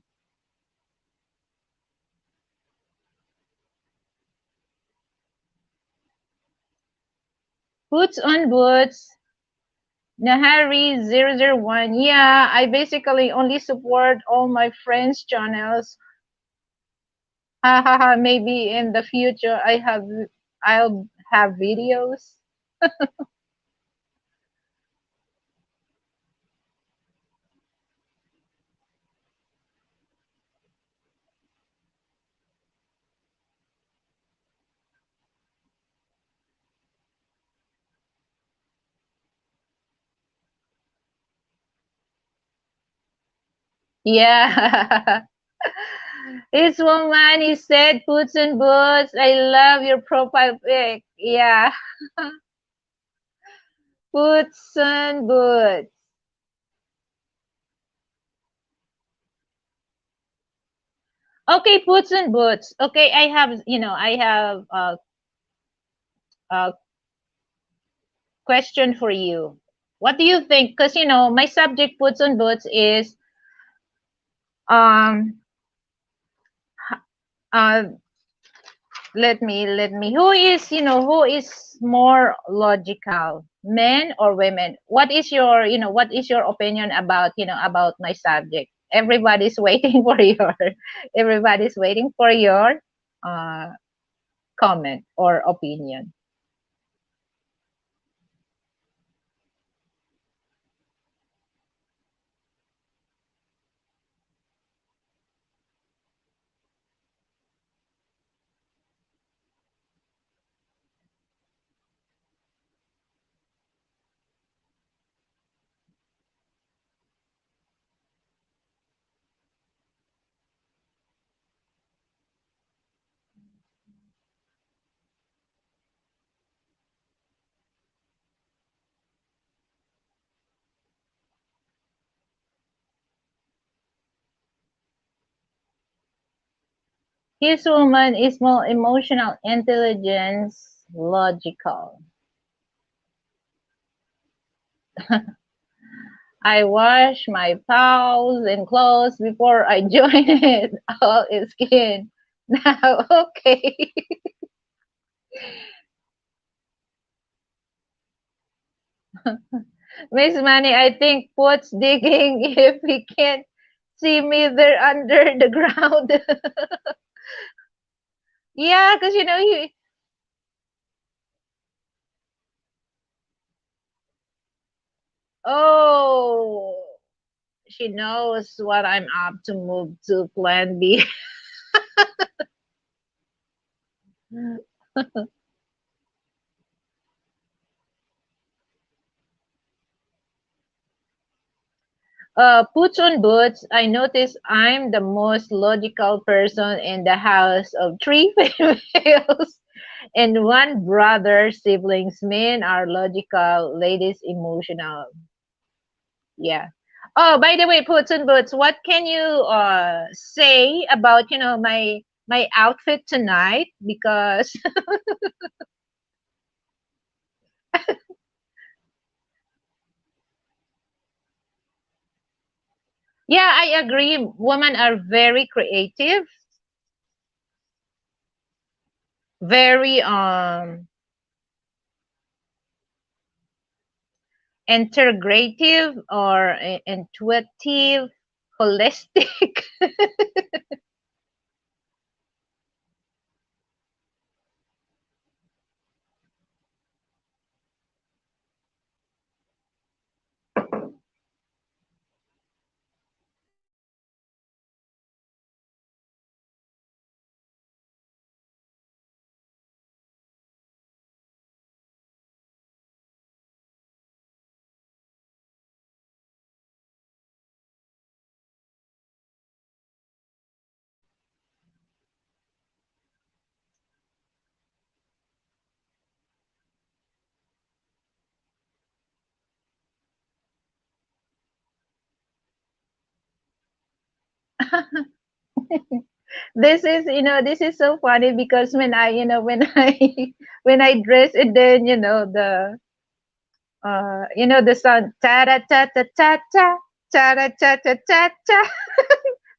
Boots on Boots, Nahari 001. Yeah, I basically only support all my friends' channels. Ha ha ha. Maybe in the future I'll have videos. Yeah. This woman, he said, Boots and Boots. I love your profile pic. Yeah. Boots and Boots. Okay, Boots and Boots. Okay, I have a question for you. What do you think? Because my subject, Boots and Boots, is um uh let me who is more logical, men or women? What is your opinion about my subject? Everybody's waiting for your uh comment or opinion. His woman is more emotional intelligence, logical. I wash my paws and clothes before I join it. All is skin. Now, okay. Miss Manny, I think Put's digging if he can't see me there under the ground. Yeah, because he. Oh, she knows what I'm up to move to Plan B. Puts on boots, I notice I'm the most logical person in the house of three females and one brother. Siblings, men are logical, ladies emotional. Yeah. Oh, by the way, Puts on boots, what can you say about my outfit tonight? Because yeah, I agree. Women are very creative, very integrative or intuitive, holistic. This is so funny because when I when I dress and then the song ta ta ta ta ta ta ta ta ta ta ta ta.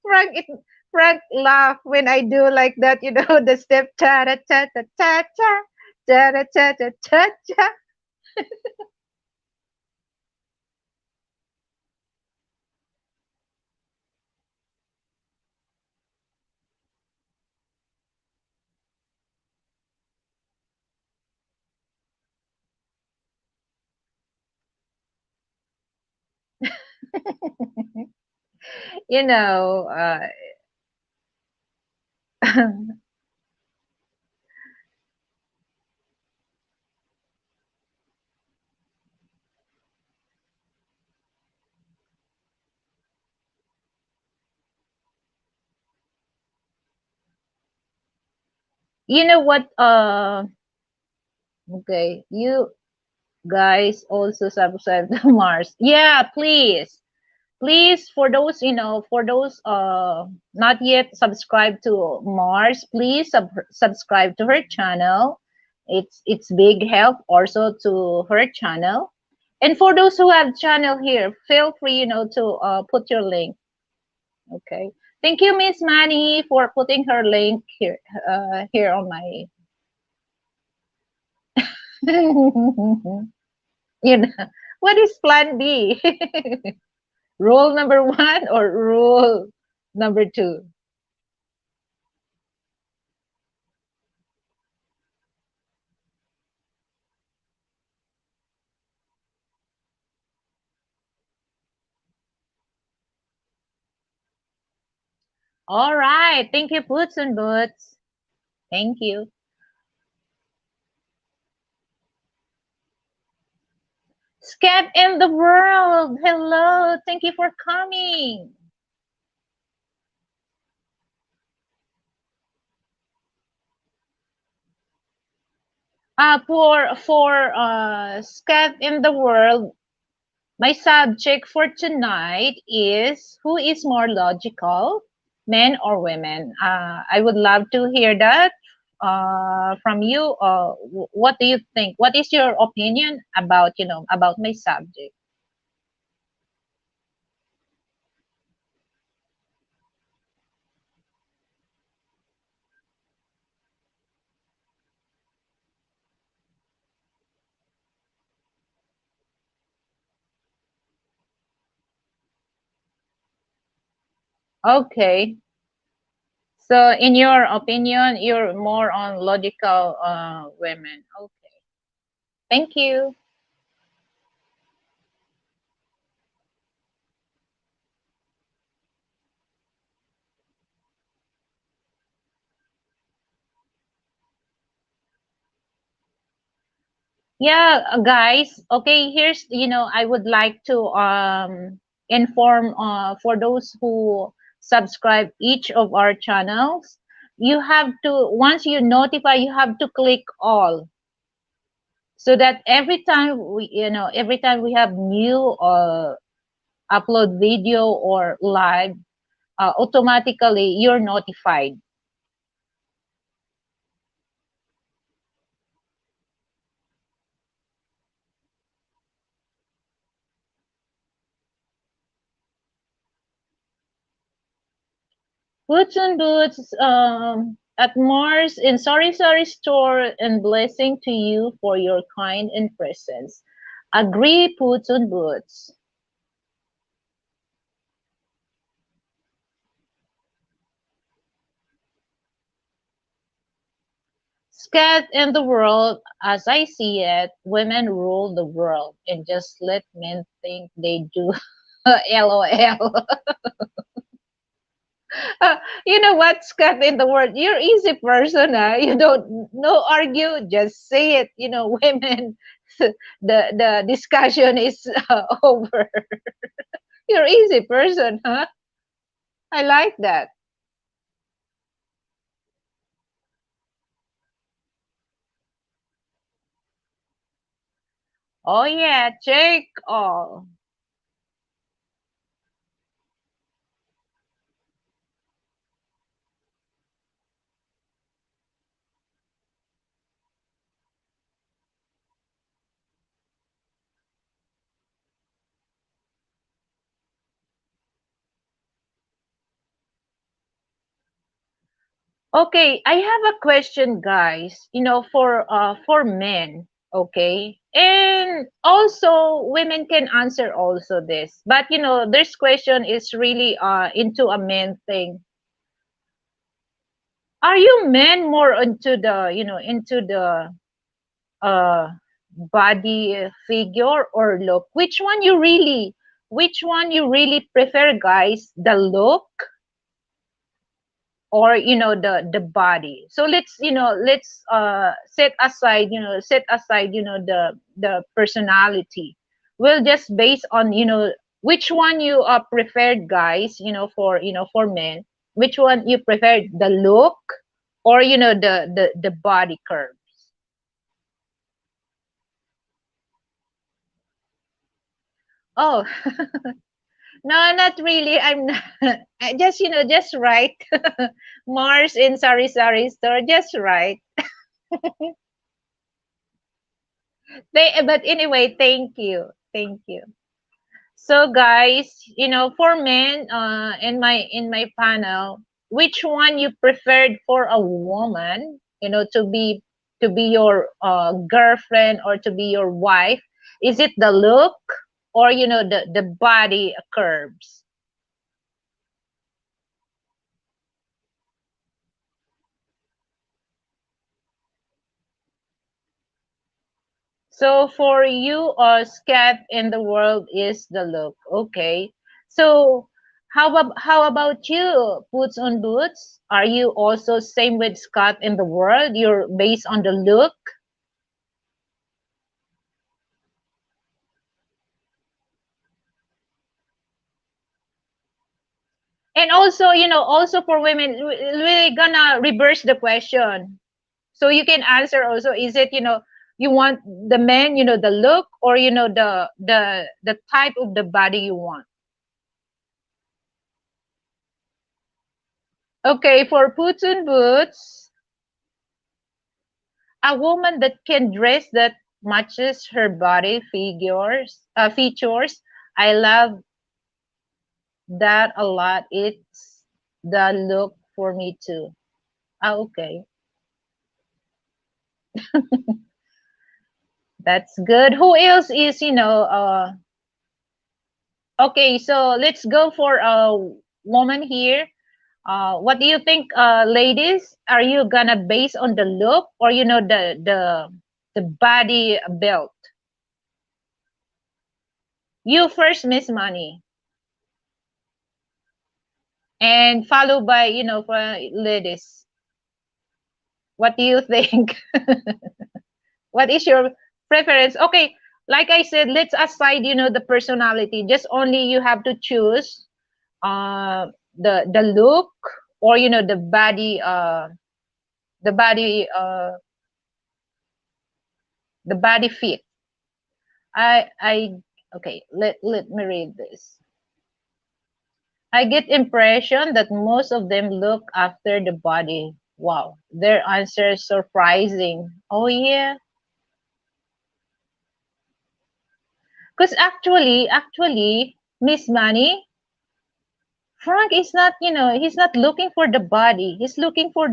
Frank it Frank laugh when I do like that, the step ta ta ta ta ta ta ta ta ta ta ta ta. you know uh you know what okay, you guys also subscribe to Mars. Yeah, please. Please, for those not yet subscribed to Mars, please subscribe to her channel. It's big help also to her channel. And for those who have channel here, feel free, to put your link. Okay. Thank you, Miss Manny, for putting her link here on my you know what is plan B? Rule number one or rule number two? All right. Thank you, Boots and Boots. Thank you. Scat in the world. Hello. Thank you for coming. For Scat in the world, my subject for tonight is who is more logical, men or women? I would love to hear that from you. What do you think? What is your opinion about my subject? Okay. So, in your opinion, you're more on logical women. Okay. Thank you. Yeah, guys. Okay, here's, I would like to inform for those who subscribe each of our channels, you have to, once you notify, you have to click all, so that every time we have new upload video or live, automatically you're notified. Boots and boots at Mars in Sorry Sorry store, and blessing to you for your kind and presence. Agree, boots and boots. Scat in the world, as I see it, women rule the world and just let men think they do. LOL. You know what, Scott, in the world, you're easy person, huh? You don't no argue, just say it. Women, the discussion is over. You're easy person, huh? I like that. Oh yeah, check all. Okay, I have a question, guys. For men, okay, and also women can answer also this. But this question is really into a men thing. Are you men more into the uh body figure or look? Which one you really prefer, guys? The look or the body? So let's set aside the personality. We'll just base on which one you preferred, guys, for men. Which one you preferred, the look or the body curves? Oh, no, not really. I'm not. I just just right. Mars in Sari Sari store, just right. But anyway, thank you. So guys, for men, in my panel, which one you preferred for a woman, to be your girlfriend or to be your wife? Is it the look or the body curves? So for you, scat in the world is the look. Okay. So how about you, boots on boots? Are you also same with Scott in the world? You're based on the look, and also for women, we're gonna reverse the question. So you can answer also. Is it you want the men, the look, or the type of the body you want? Okay, for boots and boots, a woman that can dress that matches her body features. I love that a lot. It's the look for me too. Ah, okay, that's good. Who else is okay? So let's go for woman here, what do you think, ladies? Are you gonna base on the look, or the body build? You first, Miss Money, and followed by for ladies. What do you think? What is your preference? Okay, like I said, let's aside the personality. Just only you have to choose the look, or the body uh the body fit. I Okay, let me read this. I get impression that most of them look after the body. Wow, their answer is surprising. Oh yeah, because actually, Miss Money, Frank is not, he's not looking for the body. He's looking for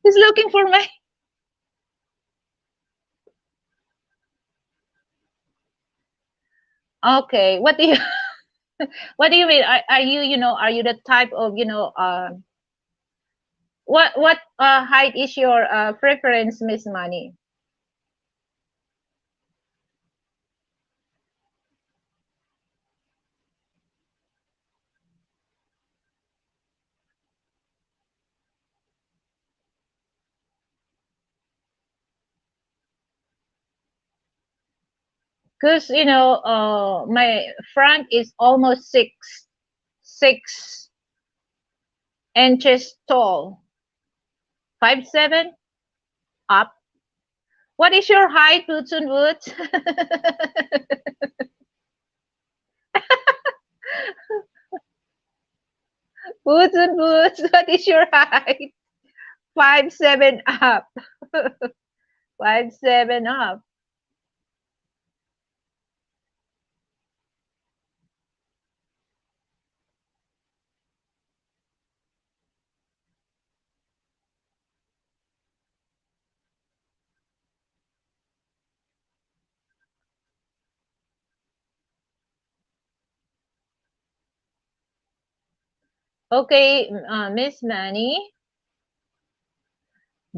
he's looking for my. Okay, what do you what do you mean? Are you, are you the type of, what height is your preference, Miss Money? Because my Frank is almost 6 inches tall, 5'7" up. What is your height, Boots and Boots? Boots and Boots, what is your height? 5'7" up. 5'7" up. Okay, Miss Manny,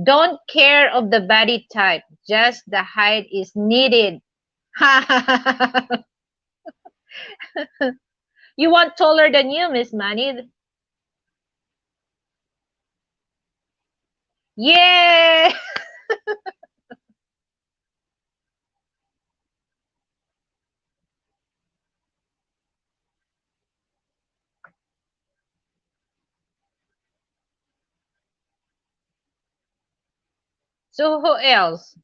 don't care of the body type, just the height is needed. You want taller than you, Miss Manny? Yeah. So who else?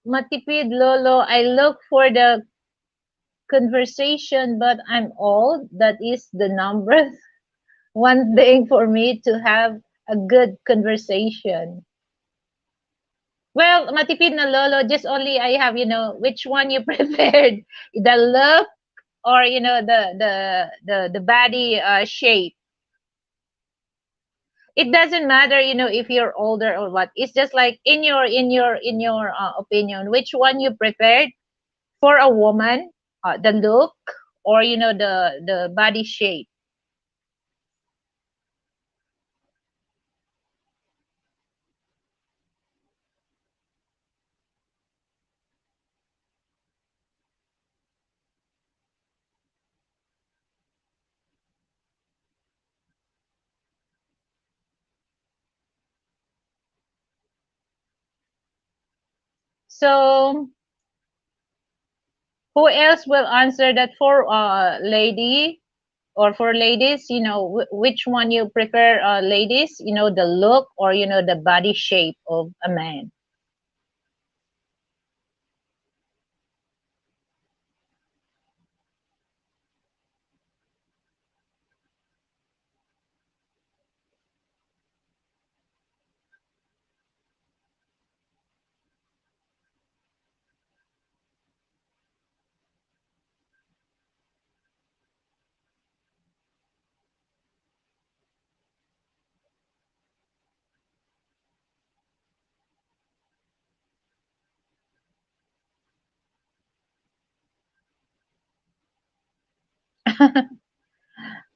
Matipid Lolo, I look for the conversation, but I'm old. That is the number one thing for me to have a good conversation. Well, Matipid na Lolo, just only I have, which one you preferred, the look, or the body shape. It doesn't matter, if you're older or what. It's just like in your opinion, which one you preferred for a woman, the look, or the body shape. So who else will answer that for lady, or for ladies? Which one you prefer, ladies? The look, or the body shape of a man.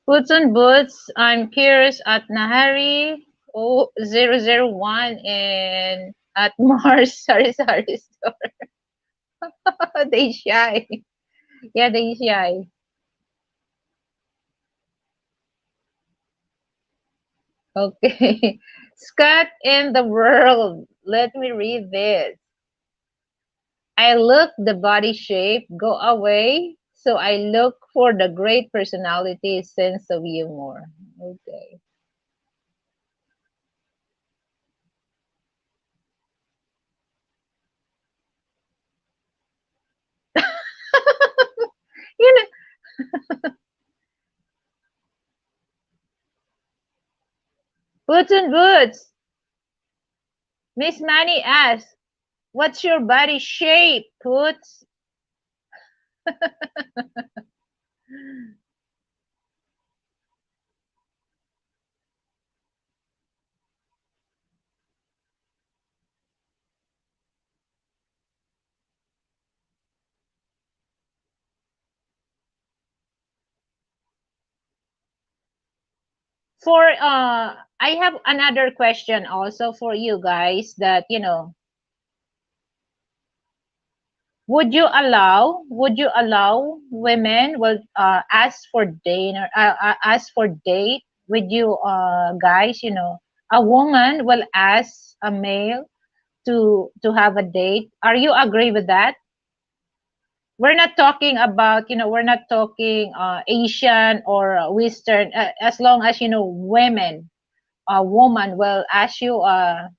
Boots on Boots. I'm curious at Nahari 001 and at Mars Sari Sari store. They shy. Yeah, they shy. Okay. Scott in the world. Let me read this. I look the body shape, go away. So I look for the great personality, sense of humor. Okay. You know, Boots and Boots. Miss Manny asks, what's your body shape, Toots? For I have another question also for you guys that would you allow women will ask for dinner ask for date with you guys, a woman will ask a male to have a date. Are you agree with that? We're not talking about, we're not talking Asian or Western, as long as women, a woman will ask you a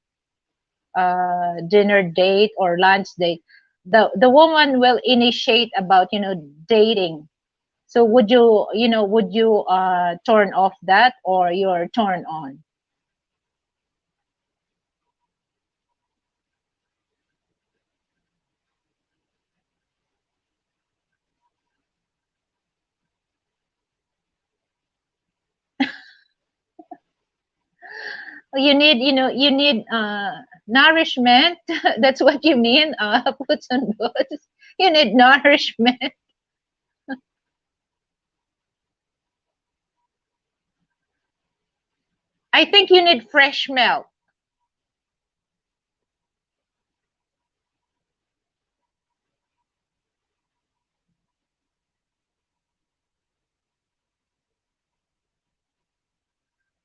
dinner date or lunch date. The woman will initiate about dating. So would you turn off that or you're turn on? You need nourishment. That's what you mean, puts on boots. You need nourishment. I think you need fresh milk.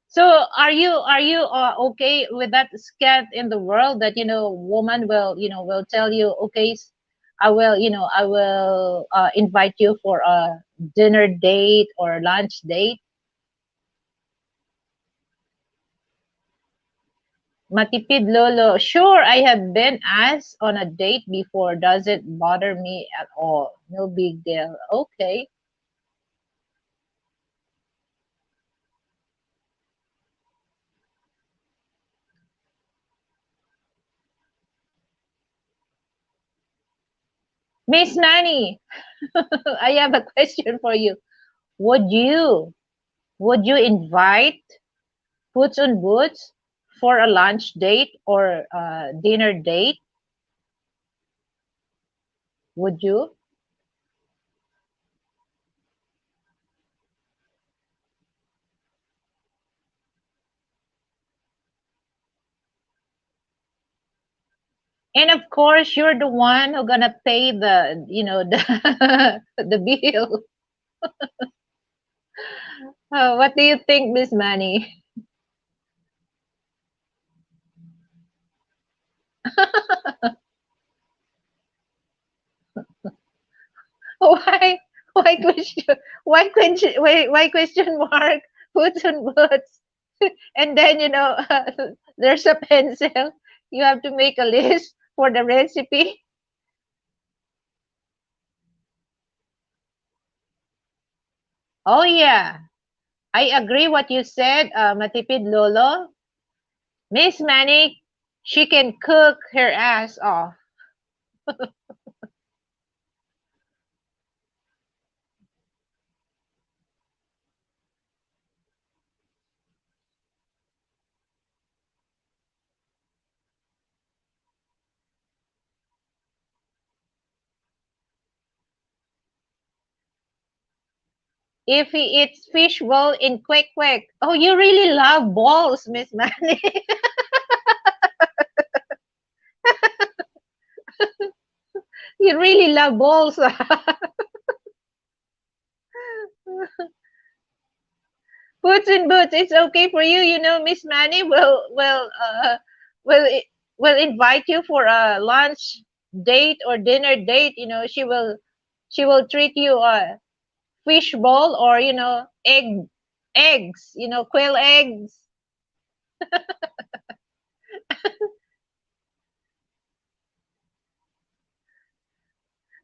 So are you okay with that scat in the world that woman will tell you, okay, I will invite you for a dinner date or lunch date. Matipid Lolo, sure, I have been asked on a date before. Doesn't bother me at all. No big deal. Okay. Miss Manny, I have a question for you. Would you would you invite Boots on Boots for a lunch date or a dinner date? Would you? And of course, you're the one who gonna pay the the bill. What do you think, Miss Manny? Why? Why question? Why question mark? Boots on Boots, and then there's a pencil. You have to make a list for the recipe. Oh yeah, I agree what you said, Matipid Lolo. Miss Manic, she can cook her ass off. if he eats fish ball in quick quick. Oh, you really love balls, Miss Manny. You really love balls. Boots and boots. It's okay for you. You know, Miss Manny will will invite you for a lunch date or dinner date. You know, she will treat you a fish ball or eggs. You know, quail eggs.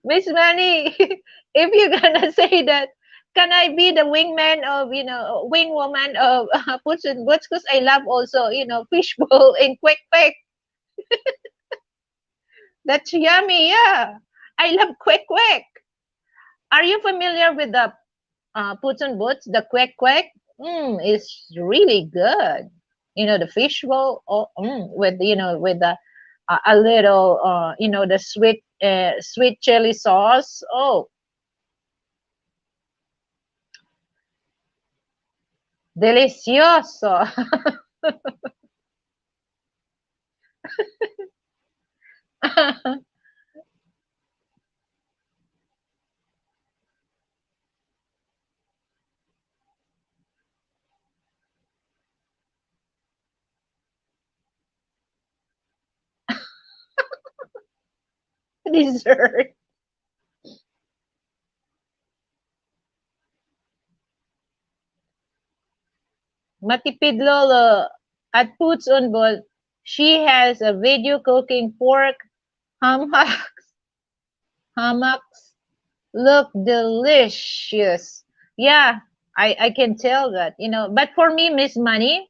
Miss Manny, if you're gonna say that, can I be the wingman of, wing woman of Puss in Boots? Because I love also, fishbowl in quick quick. That's yummy, yeah. I love quick quick. Are you familiar with the Puss in Boots, the quick quick? It's really good. You know, the fishbowl with, with a little, the sweet chili sauce. Oh, delicioso. Dessert. Matipid Lolo at Puts on Ball. She has a video cooking pork hammocks. Hammocks look delicious. Yeah, I can tell that, But for me, Miss Money,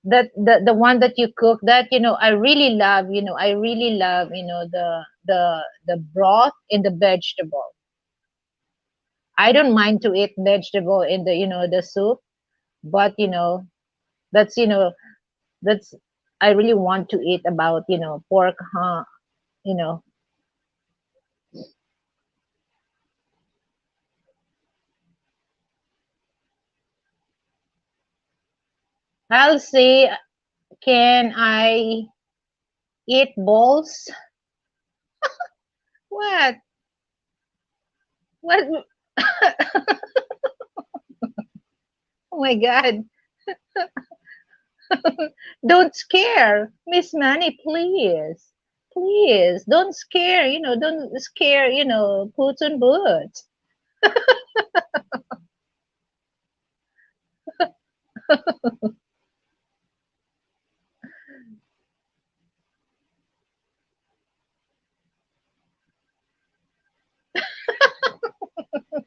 that the one that you cook that, I really love, the broth in the vegetable. I don't mind to eat vegetable in the, the soup, but that's that's I really want to eat about pork, you know. I'll say, can I eat balls? What? What? Oh my God! Don't scare, Miss Manny, please, please don't scare. Don't scare. Puts on boots.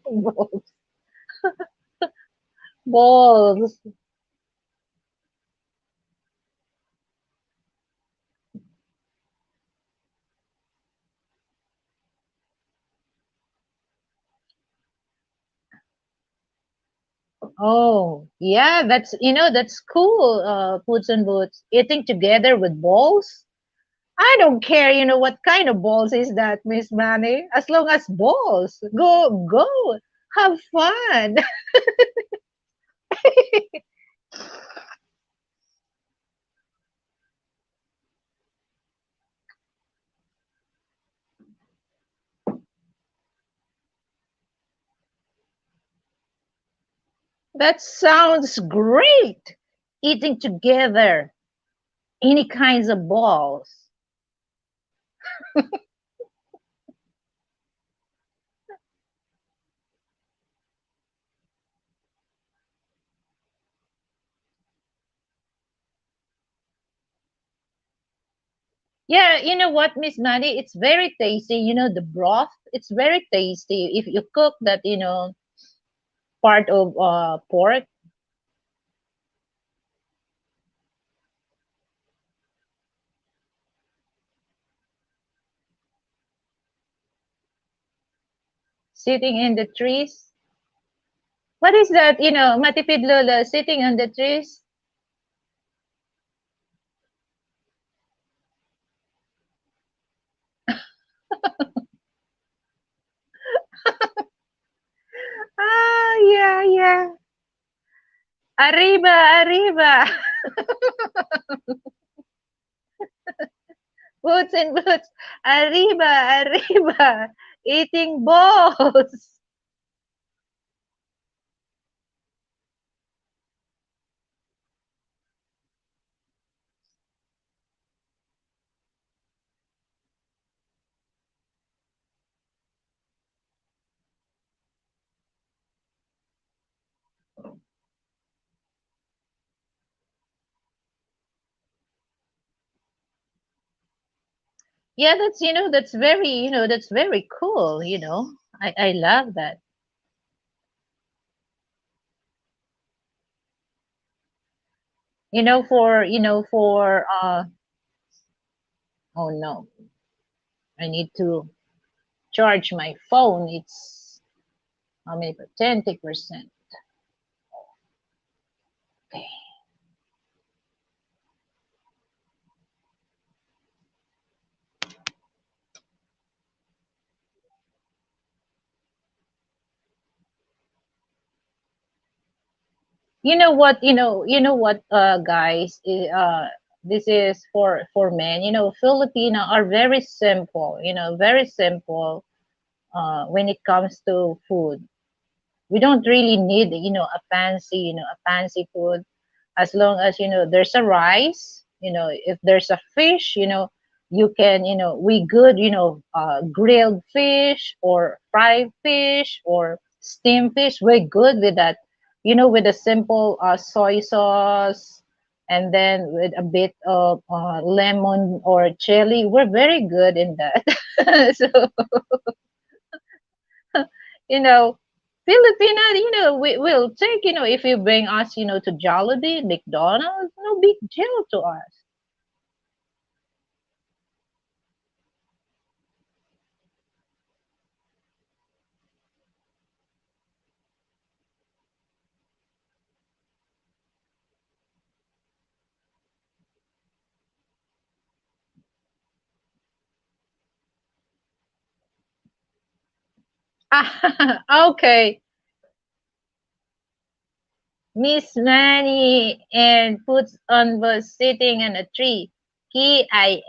Balls. Balls. Oh, yeah, that's cool. Puts and boots eating together with balls. I don't care, what kind of balls is that, Miss Manny. As long as balls, go, have fun. That sounds great. Eating together, any kinds of balls. Yeah, you know what, Miss Manny? It's very tasty. The broth. It's very tasty if you cook that. Part of pork sitting in the trees. What is that? Matipid Lola sitting on the trees. Ah, Arriba, arriba. Boots and boots. Arriba, arriba. Eating balls. Yeah, that's that's very that's very cool. I love that. For oh no, I need to charge my phone. It's how many percent? 10%. Okay. You know what, guys, this is for men. Filipino are very simple. Very simple. When it comes to food, we don't really need a fancy food, as long as there's a rice. If there's a fish, you can we good, grilled fish or fried fish or steamed fish, we're good with that. With a simple soy sauce, and then with a bit of lemon or chili, we're very good in that. So you know, Filipino, we will take, if you bring us, to Jollibee, McDonald's, no big deal to us. Okay, Miss Manny and puts on was sitting on a tree. Kissng.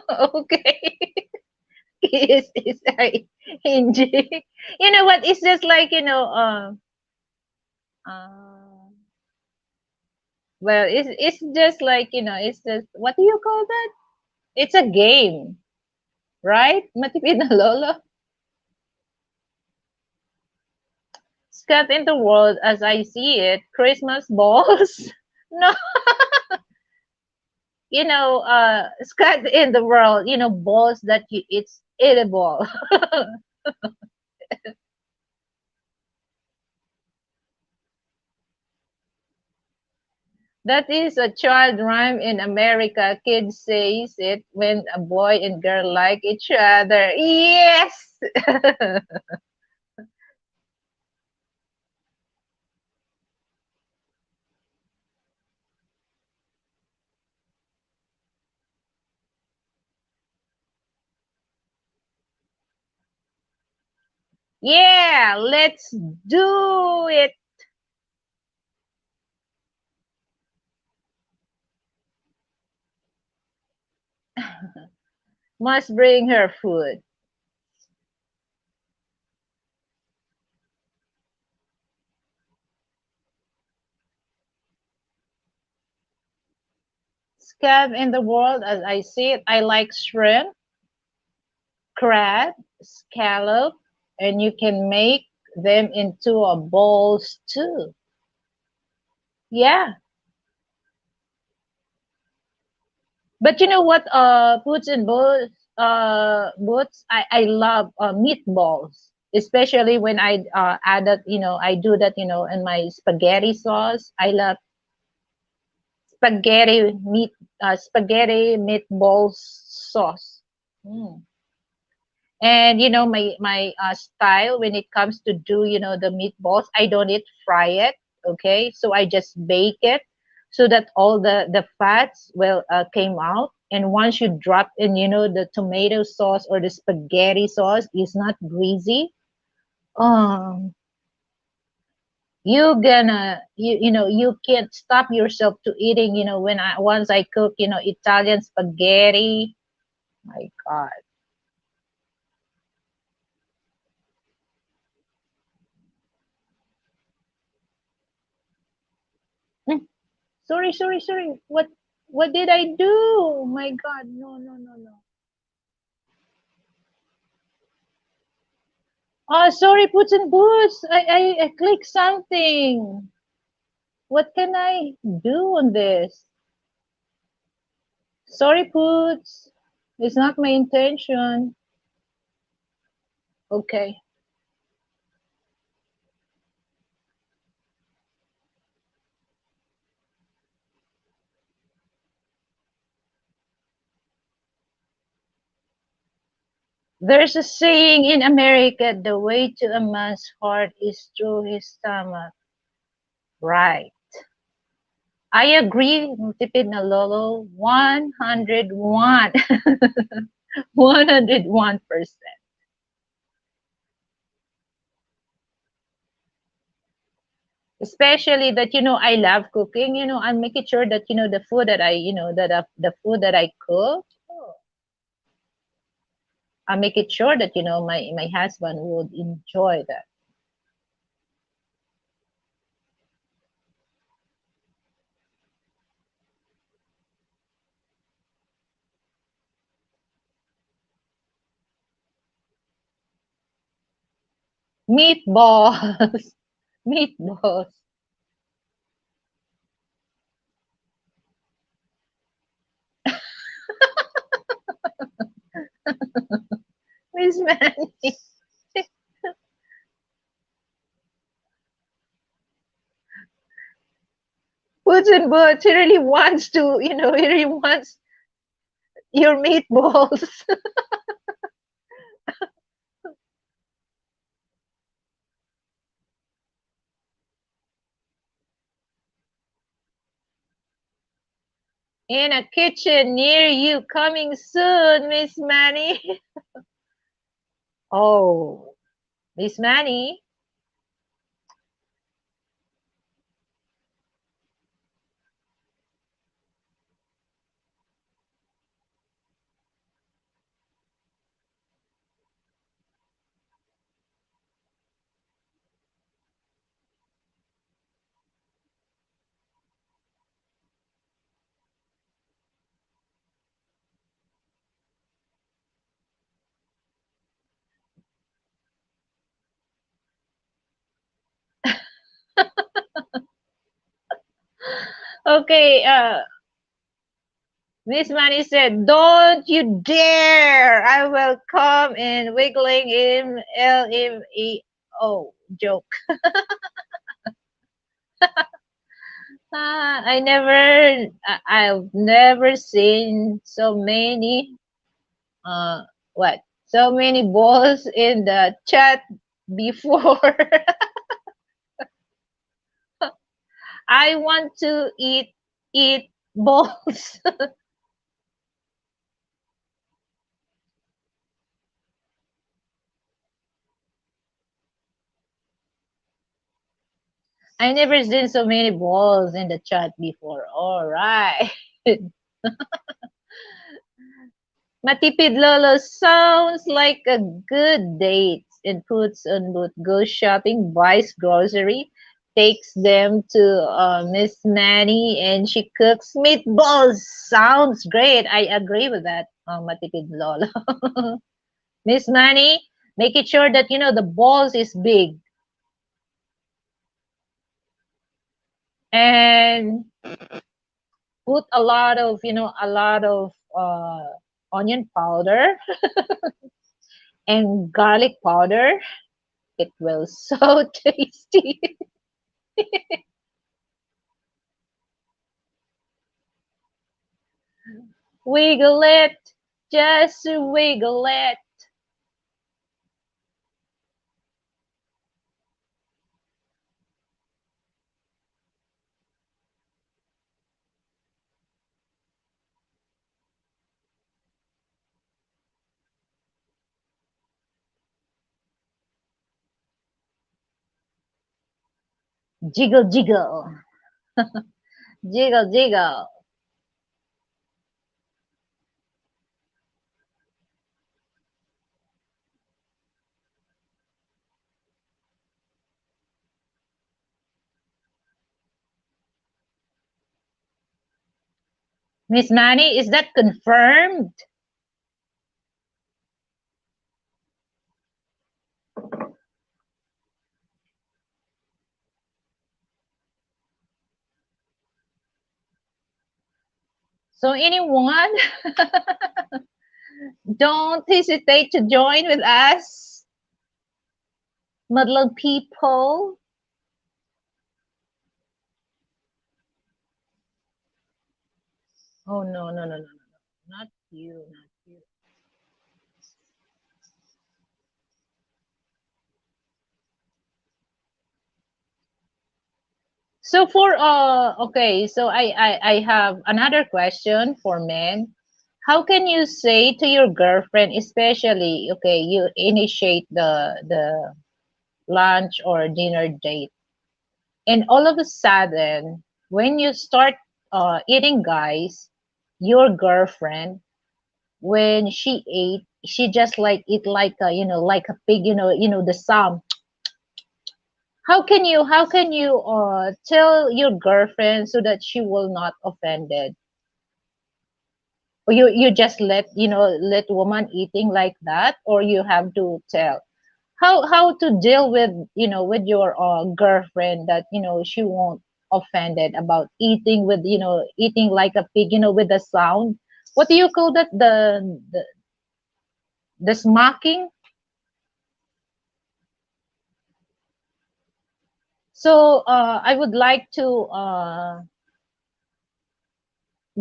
Okay. Kissing. You know what? It's just like, uh, well, it's just like, it's just, what do you call that? It's a game, right? Matipid na lolo. Scott in the world as I see it, Christmas balls. No, Scott in the world, balls that it's edible. That is a child rhyme in America. Kids says it when a boy and girl like each other. Yes. Yeah, let's do it. Must bring her food. Scab in the world as I see it, I like shrimp, crab, scallop, and you can make them into a balls too. Yeah. But you know what, Boots and Boots, I love meatballs, especially when I add that, I do that, in my spaghetti sauce. I love spaghetti meatballs sauce. Mm. And my style when it comes to do the meatballs, I don't eat fry it. Okay, so I just bake it so that all the fats will came out. And once you drop in the tomato sauce or the spaghetti sauce is not greasy. um you gonna you know you can't stop yourself to eating, when I once I cook, Italian spaghetti. My God. Mm, sorry, sorry, sorry. What did I do? My God, no, no, no, no. Oh, sorry, Puts and Boots. I clicked something. What can I do on this? Sorry, Puts. It's not my intention. Okay. There's a saying in America, the way to a man's heart is through his stomach. Right. I agree, Tipid na Lolo, 101. 101%. Especially that, I love cooking, I'm making sure that, the food that the food that I cook, oh, I make it sure that, my husband would enjoy that. Meatballs. Meatballs. Miss Manny. Puts and Boots, he really wants to, he really wants your meatballs. In a kitchen near you coming soon, Miss Manny. Oh, Miss Manny. Okay, Miss Manny said, "Don't you dare! I will come in wiggling in LMAO joke." I've never seen so many, uh, what? So many balls in the chat before. I want to eat balls. I never seen so many balls in the chat before. All right. Matipid Lolo sounds like a good date and puts on boot, goes shopping, buys grocery, takes them to Miss Manny, and she cooks meatballs. Sounds great. I agree with that, Matipid Lolo. Miss Manny, make it sure that the balls is big and put a lot of onion powder and garlic powder. It will so tasty. Wiggle it, just wiggle it. Jiggle, jiggle, jiggle, jiggle. Miss Manny, is that confirmed? So anyone, don't hesitate to join with us, Madlang people. Oh no, no, no, no, no, no. Not you, not you. So for okay, so I have another question for men. How can you say to your girlfriend, especially okay, you initiate the lunch or dinner date, and all of a sudden, when you start eating, guys, your girlfriend, when she ate, she just like eat like a like a pig, the sound. How can you tell your girlfriend so that she will not offended? Or you just let woman eating like that, or you have to tell how to deal with with your girlfriend that she won't offended about eating with eating like a pig, with the sound. What do you call that? The smacking. So I would like to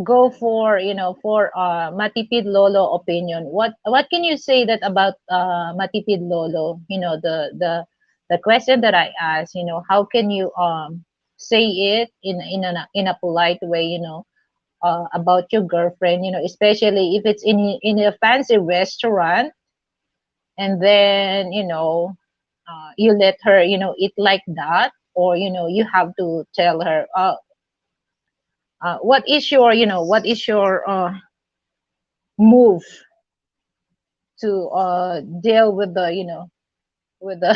go for for Matipid Lolo opinion. What can you say that about Matipid Lolo? The question that I asked. How can you say it in a polite way? About your girlfriend. Especially if it's in a fancy restaurant, and then you let her eat like that, or you have to tell her what is your move to deal with the with the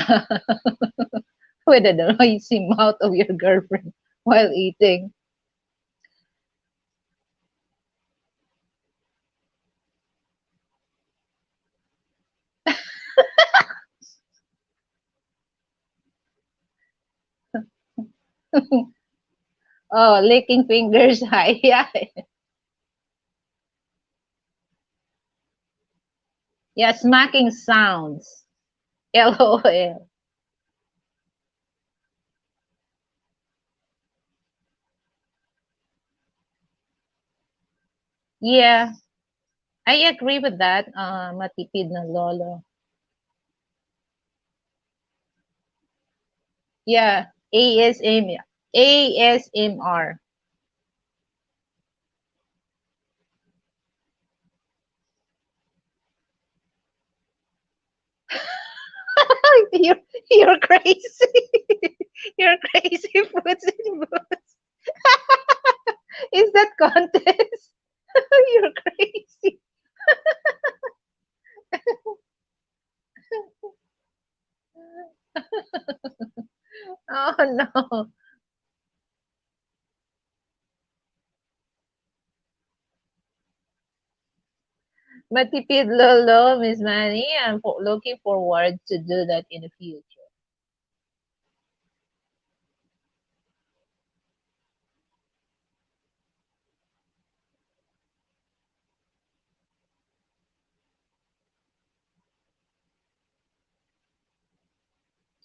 with the noisy mouth of your girlfriend while eating. Oh, licking fingers. Hi. Yeah. Yeah, smacking sounds. LOL. Yeah, I agree with that, matipid na lolo. Yeah, ASM, ASMR. you're, you're crazy. You're crazy, Puts in Boots. Is that contest? You're crazy. Oh no. Matipid lolo, Miss Manny. I'm looking forward to do that in the future.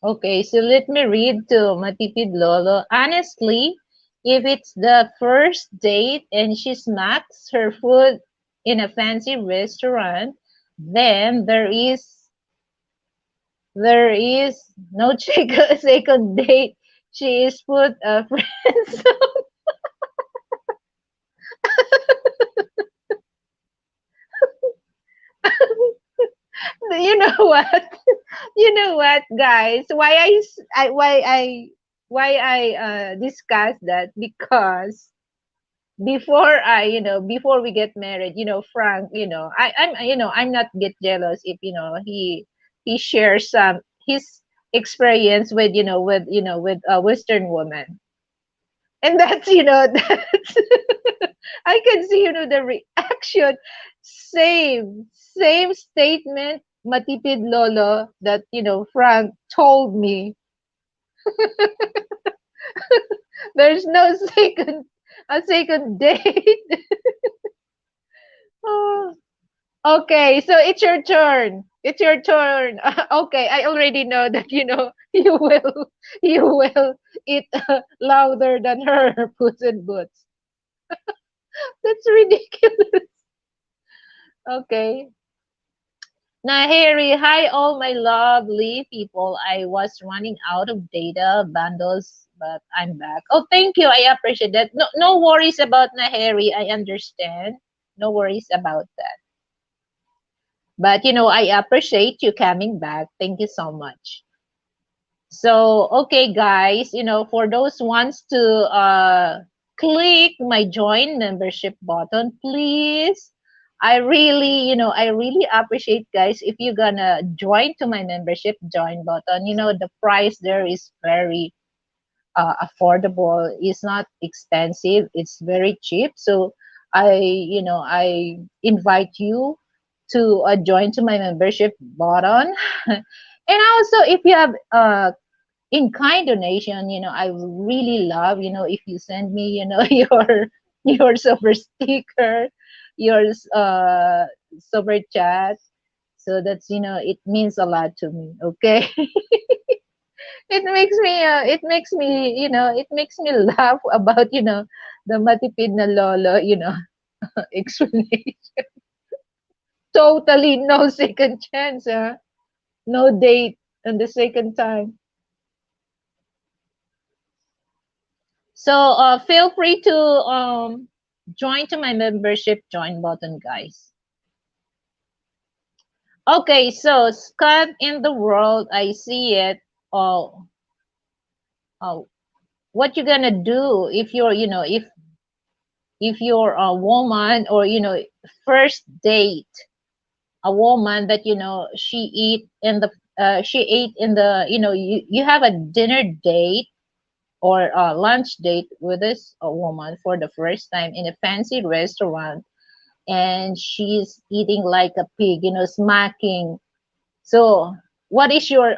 Okay, so let me read to Matipid Lolo. Honestly, if it's the first date and she smacks her food in a fancy restaurant, then there is no second date. She is put a friend. You know what? You know what, guys? Why I Why I discuss that? Because before before we get married, Frank, I'm not get jealous if he shares some his experience with with a Western woman, and that's that's I can see the reaction. Same statement, matipid lolo, that Frank told me. There's no second date. Oh, okay, so it's your turn. It's your turn. Okay, I already know that you will eat louder than her puss in boots. That's ridiculous. Okay. Now, Harry, hi, all my lovely people. I was running out of data bundles, but I'm back. Oh, thank you. I appreciate that. No, no worries about Naheri. I understand. No worries about that. But I appreciate you coming back. Thank you so much. So, okay, guys, for those ones to click my join membership button, please. I really appreciate, guys, if you're gonna join to my membership join button. The price there is very affordable. It's not expensive. It's very cheap. So I invite you to join to my membership button. And also, if you have in kind donation, I really love, if you send me, your super sticker, your super chat. So that's, it means a lot to me. Okay. It makes me laugh about, the matipid na lolo, explanation. Totally no second chance, huh? No date on the second time. So feel free to join to my membership join button, guys. Okay, so Scott in the world, I see it. Oh, oh, what you gonna do if you're, if you're a woman, or first date a woman that she ate in the, you have a dinner date or a lunch date with this a woman for the first time in a fancy restaurant, and she's eating like a pig, smacking. So, what is your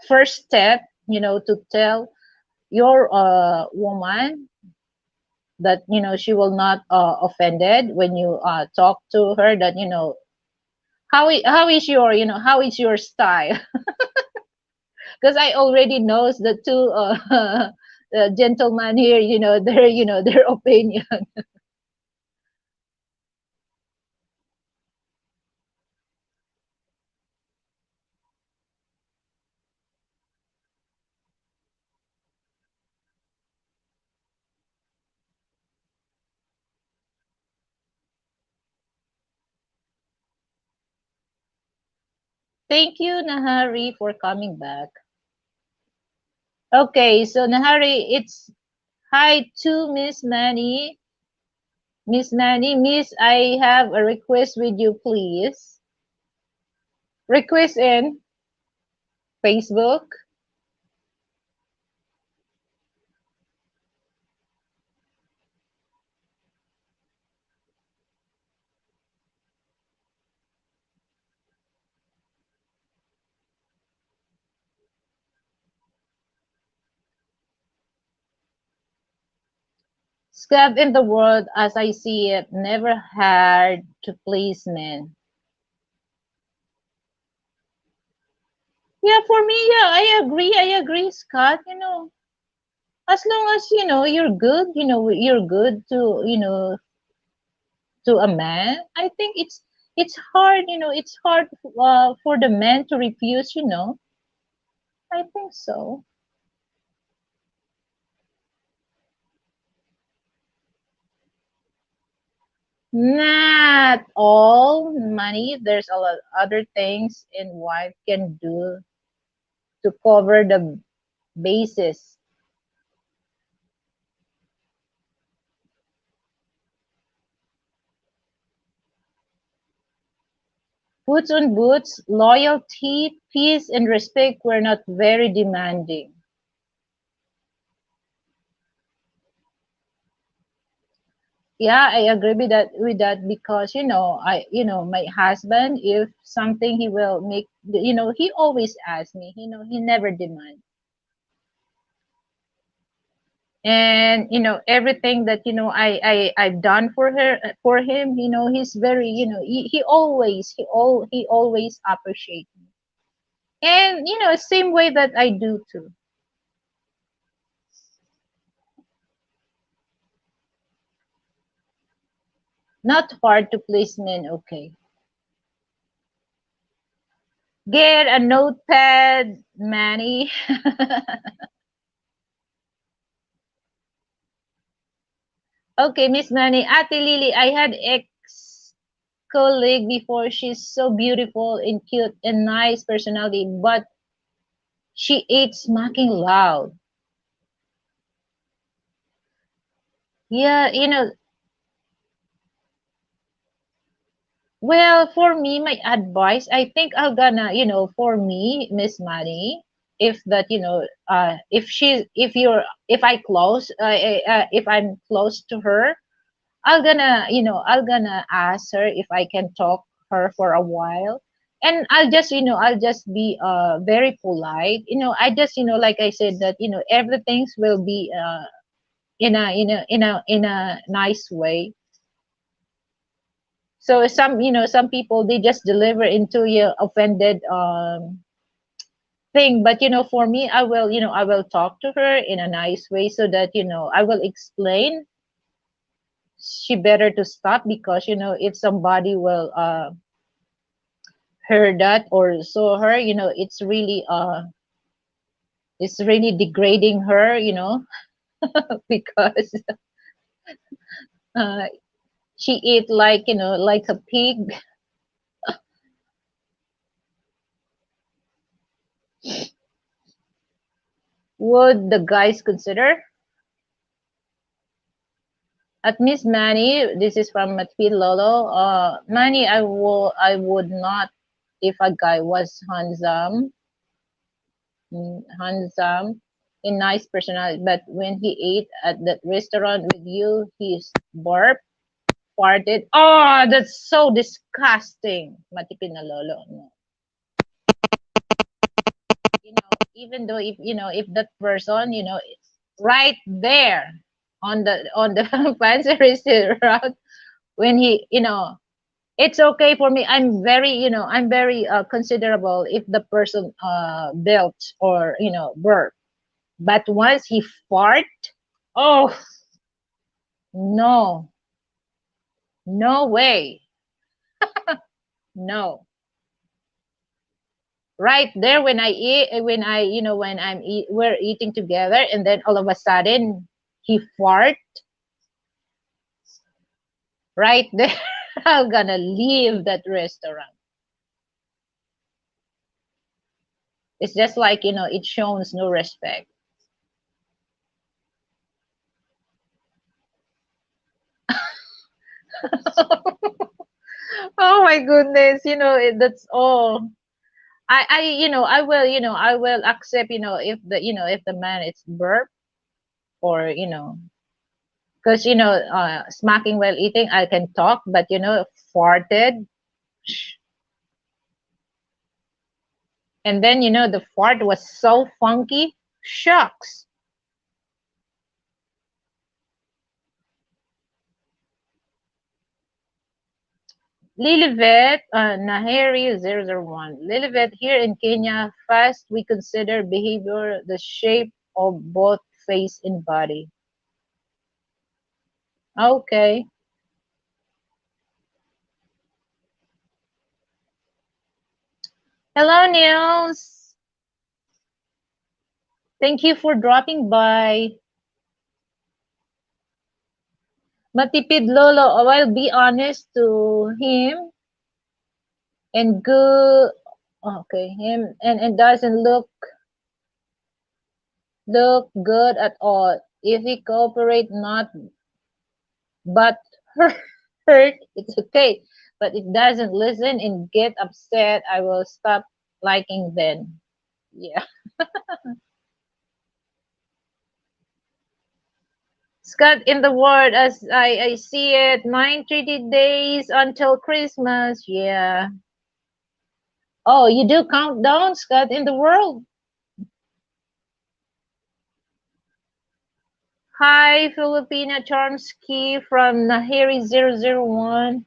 first step, to tell your woman that she will not offended when you talk to her, that how is your how is your style? Because I already knows the two gentlemen here, their their opinion. Thank you, Nahari, for coming back. Okay, so Nahari, it's hi to Miss Manny. Miss Manny, Miss, I have a request with you, please. Request in Facebook. Scab in the world, as I see it, never hard to please men. Yeah, for me, yeah, I agree, Scott. As long as you're good, you're good to to a man. I think it's hard, it's hard for the man to refuse. I think so. Not all money. There's a lot other things in wife can do to cover basis. Boots on boots, loyalty, peace, and respect were not very demanding. Yeah, I agree with that because my husband, if something he will make, he always asks me, he never demands. And everything that I've done for him, he's very, he always appreciate me. And same way that I do too. Not hard to please men, okay. Get a notepad, Manny. Okay, Miss Manny. Ate Lily, I had ex colleague before. She's so beautiful and cute and nice personality, but she ate smacking loud. Yeah, well, for me, my advice, I think I'm gonna, for me, Miss Manny, if that, if if I close, if I'm close to her, I'm gonna ask her if I can talk her for a while. And I'll just be very polite. I just, like I said that, everything will be in a nice way. So some people they just deliver into your offended thing, but for me, I will talk to her in a nice way so that I will explain she better to stop because if somebody will hear that or saw her, it's really degrading her, because uh, she eat like like a pig. Would the guys consider? At Miss Manny, this is from Matpid Lolo. Manny, I would not if a guy was handsome, a nice personality, but when he ate at that restaurant with you, he's barf, farted. Oh, that's so disgusting. Matipid na lolo. No. Even though if that person, it's right there on the fancy restaurant when he, it's okay for me. I'm very considerable if the person built or burp. But once he fart, oh no, no way, no. Right there when I eat, when we're eating together, and then all of a sudden he fart right there. I'm gonna leave that restaurant. It's just like it shows no respect. Oh my goodness, that's all. I will, I will accept, if the man is burp or, because, smacking while eating, I can talk, but, farted. And then, the fart was so funky. Shucks. Lilibet, Naheri 001. Lilibet, here in Kenya, first we consider behavior the shape of both face and body. Okay. Hello, Niels. Thank you for dropping by. Matipid Lolo, I'll be honest to him and good. Okay, him and doesn't look look good at all. If he cooperate not but hurt, it's okay. But it doesn't listen and get upset, I will stop liking then. Yeah. Scott in the world as I see it, 930 days until Christmas. Yeah. Oh, you do countdown, Scott in the world. Hi, Filipina Charmsky from Nahiri 001.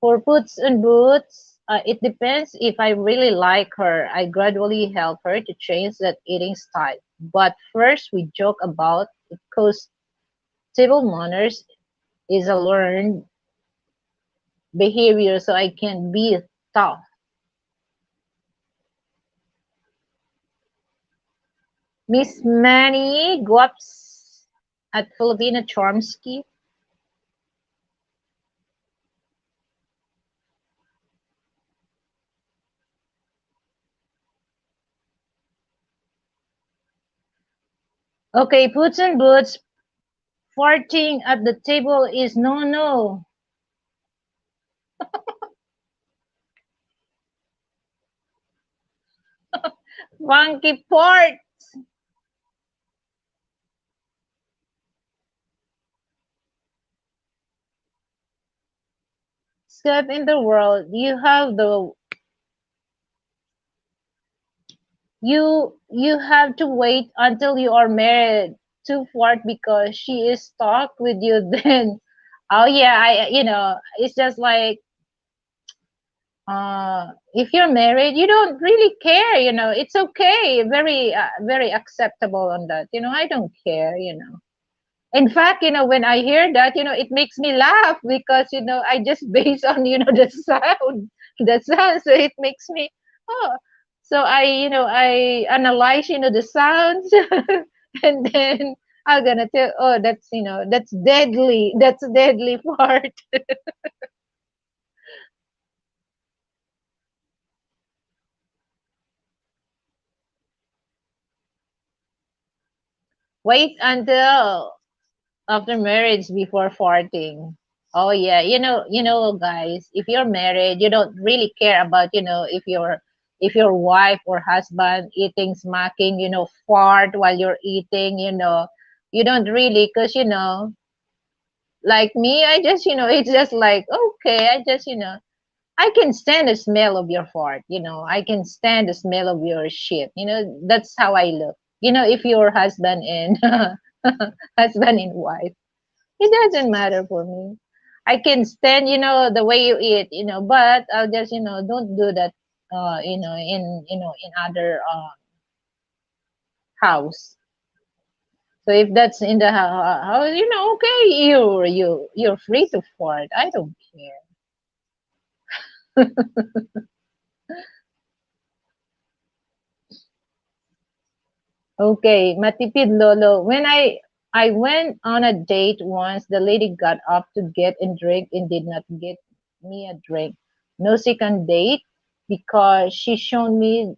For Boots and Boots, it depends if I really like her. I gradually help her to change that eating style. But first, we joke about it because table manners is a learned behavior, so I can be tough. Miss Manny Guaps at Filipina Charmsky. Okay, Boots and Boots, farting at the table is no no. Funky fart. Scott in the world, you have to wait until you are married to fart because she is stuck with you then. Oh yeah, it's just like if you're married, you don't really care, it's okay, very acceptable on that. I don't care. In fact, when I hear that, it makes me laugh because, I just base on, the sound. So it makes me, oh, so I analyze, the sounds and then I'm gonna tell, oh, that's deadly part. Wait until after marriage before farting. Oh yeah, guys, if you're married, you don't really care about, if your wife or husband eating, smacking, fart while you're eating. You don't really, cause like me, I just, it's just like okay, I just, I can stand the smell of your fart. I can stand the smell of your shit. That's how I look. If you're husband and husband and wife. It doesn't matter for me. I can stand, the way you eat, but I'll just, don't do that, in other house. So if that's in the house, okay, you're free to fart. I don't care. Okay, Matipid Lolo. When I went on a date once, the lady got up to get a drink and did not get me a drink. No second date because she shown me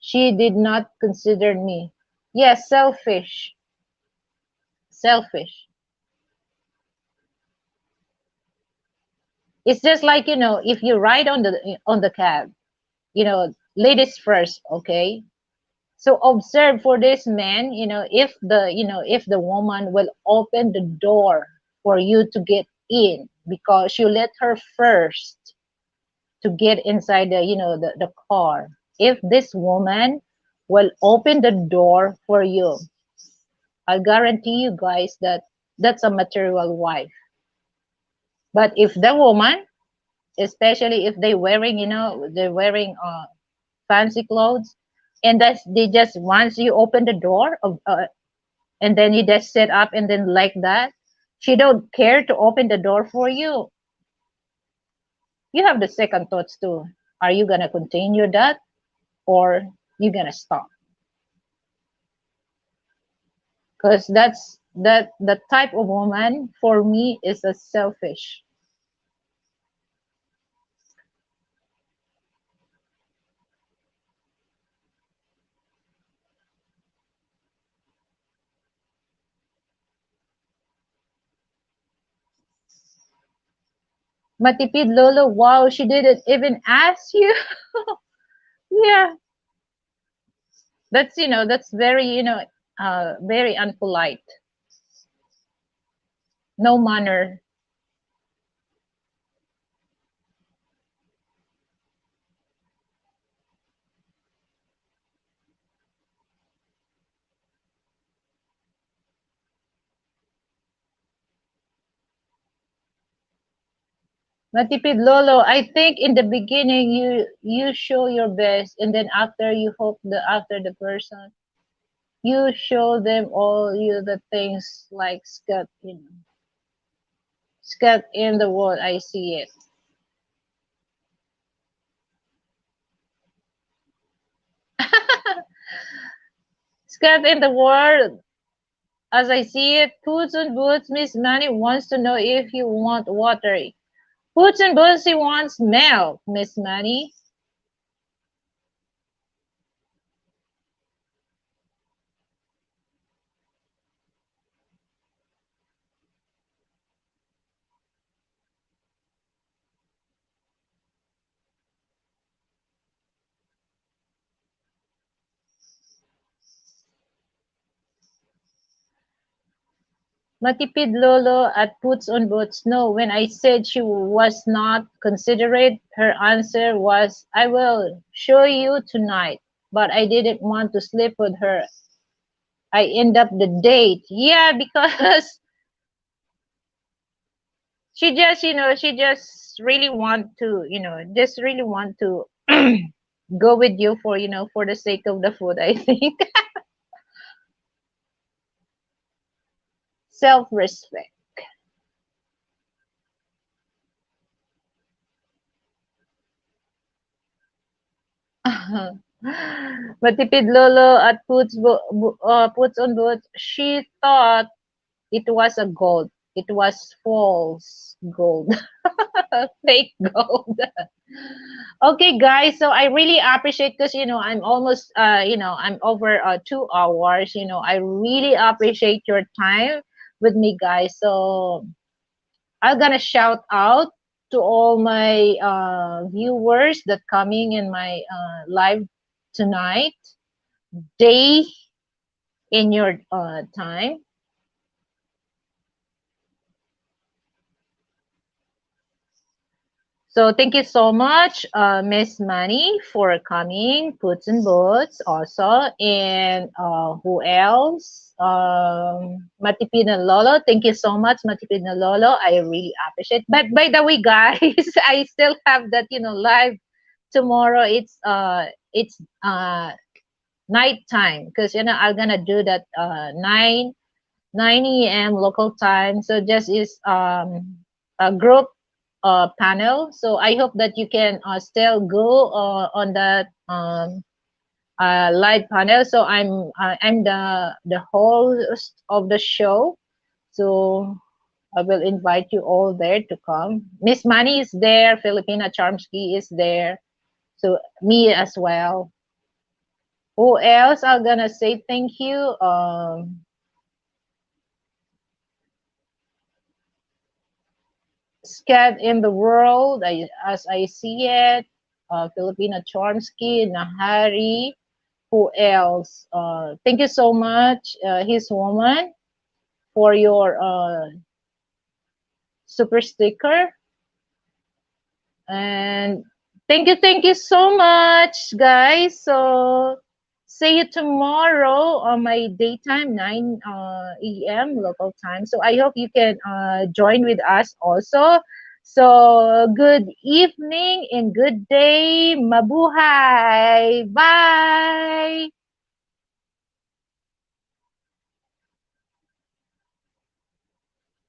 she did not consider me. Yes, selfish. Selfish. It's just like, if you ride on the cab, ladies first, okay? So observe for this man, if the woman will open the door for you to get in because you let her first to get inside the car. If this woman will open the door for you, I guarantee you guys that that's a material wife. But if the woman, especially if they're wearing fancy clothes, and that's they just once you open the door of and then you just set up and then like that, she don't care to open the door for you. You have the second thoughts too. Are you gonna continue that or you gonna stop? Because that the type of woman for me is a selfish. Matipid Lolo, wow, she didn't even ask you. Yeah, that's, that's very, very unpolite. No manner. Matipid Lolo, I think in the beginning you show your best, and then after you hope the after the person, you show them all the things like Scott, Scott in the world. I see it. Scott in the world. As I see it, Puts and Boots, Miss Manny wants to know if you want water. Puts and Boots, he wants milk, Miss Manny. Matipid Lolo at Puts on Boots. No, when I said she was not considerate, her answer was, I will show you tonight. But I didn't want to sleep with her. I end up the date. Yeah, because she just really want to, just really want to go with you for, for the sake of the food, I think. Self-respect. Matipid Lolo at Puts on Boots, she thought it was a gold. It was false gold. Fake gold. Okay, guys. So I really appreciate, because I'm almost I'm over 2 hours. I really appreciate your time with me, guys. So I'm gonna shout out to all my viewers that coming in my live tonight, day in your time. So thank you so much, Miss Manny, for coming. Puts and Boots also, and who else? Matipina Lolo. Thank you so much, Matipina Lolo. I really appreciate. But by the way, guys, I still have that live tomorrow. It's night time, because I'm gonna do that 9 a.m. local time. So just is a group panel. So I hope that you can still go on that live panel. So I'm the host of the show. So I will invite you all there to come. Miss Manny is there. Filipina Charmsky is there. So me as well. Who else are gonna say thank you? Scat in the world, as I see it. Filipina Chomsky, Nahari. Who else? Thank you so much, his woman, for your super sticker. And thank you so much, guys. So see you tomorrow on my daytime 9 a.m. local time. So I hope you can join with us also. So good evening and good day. Mabuhay. Bye.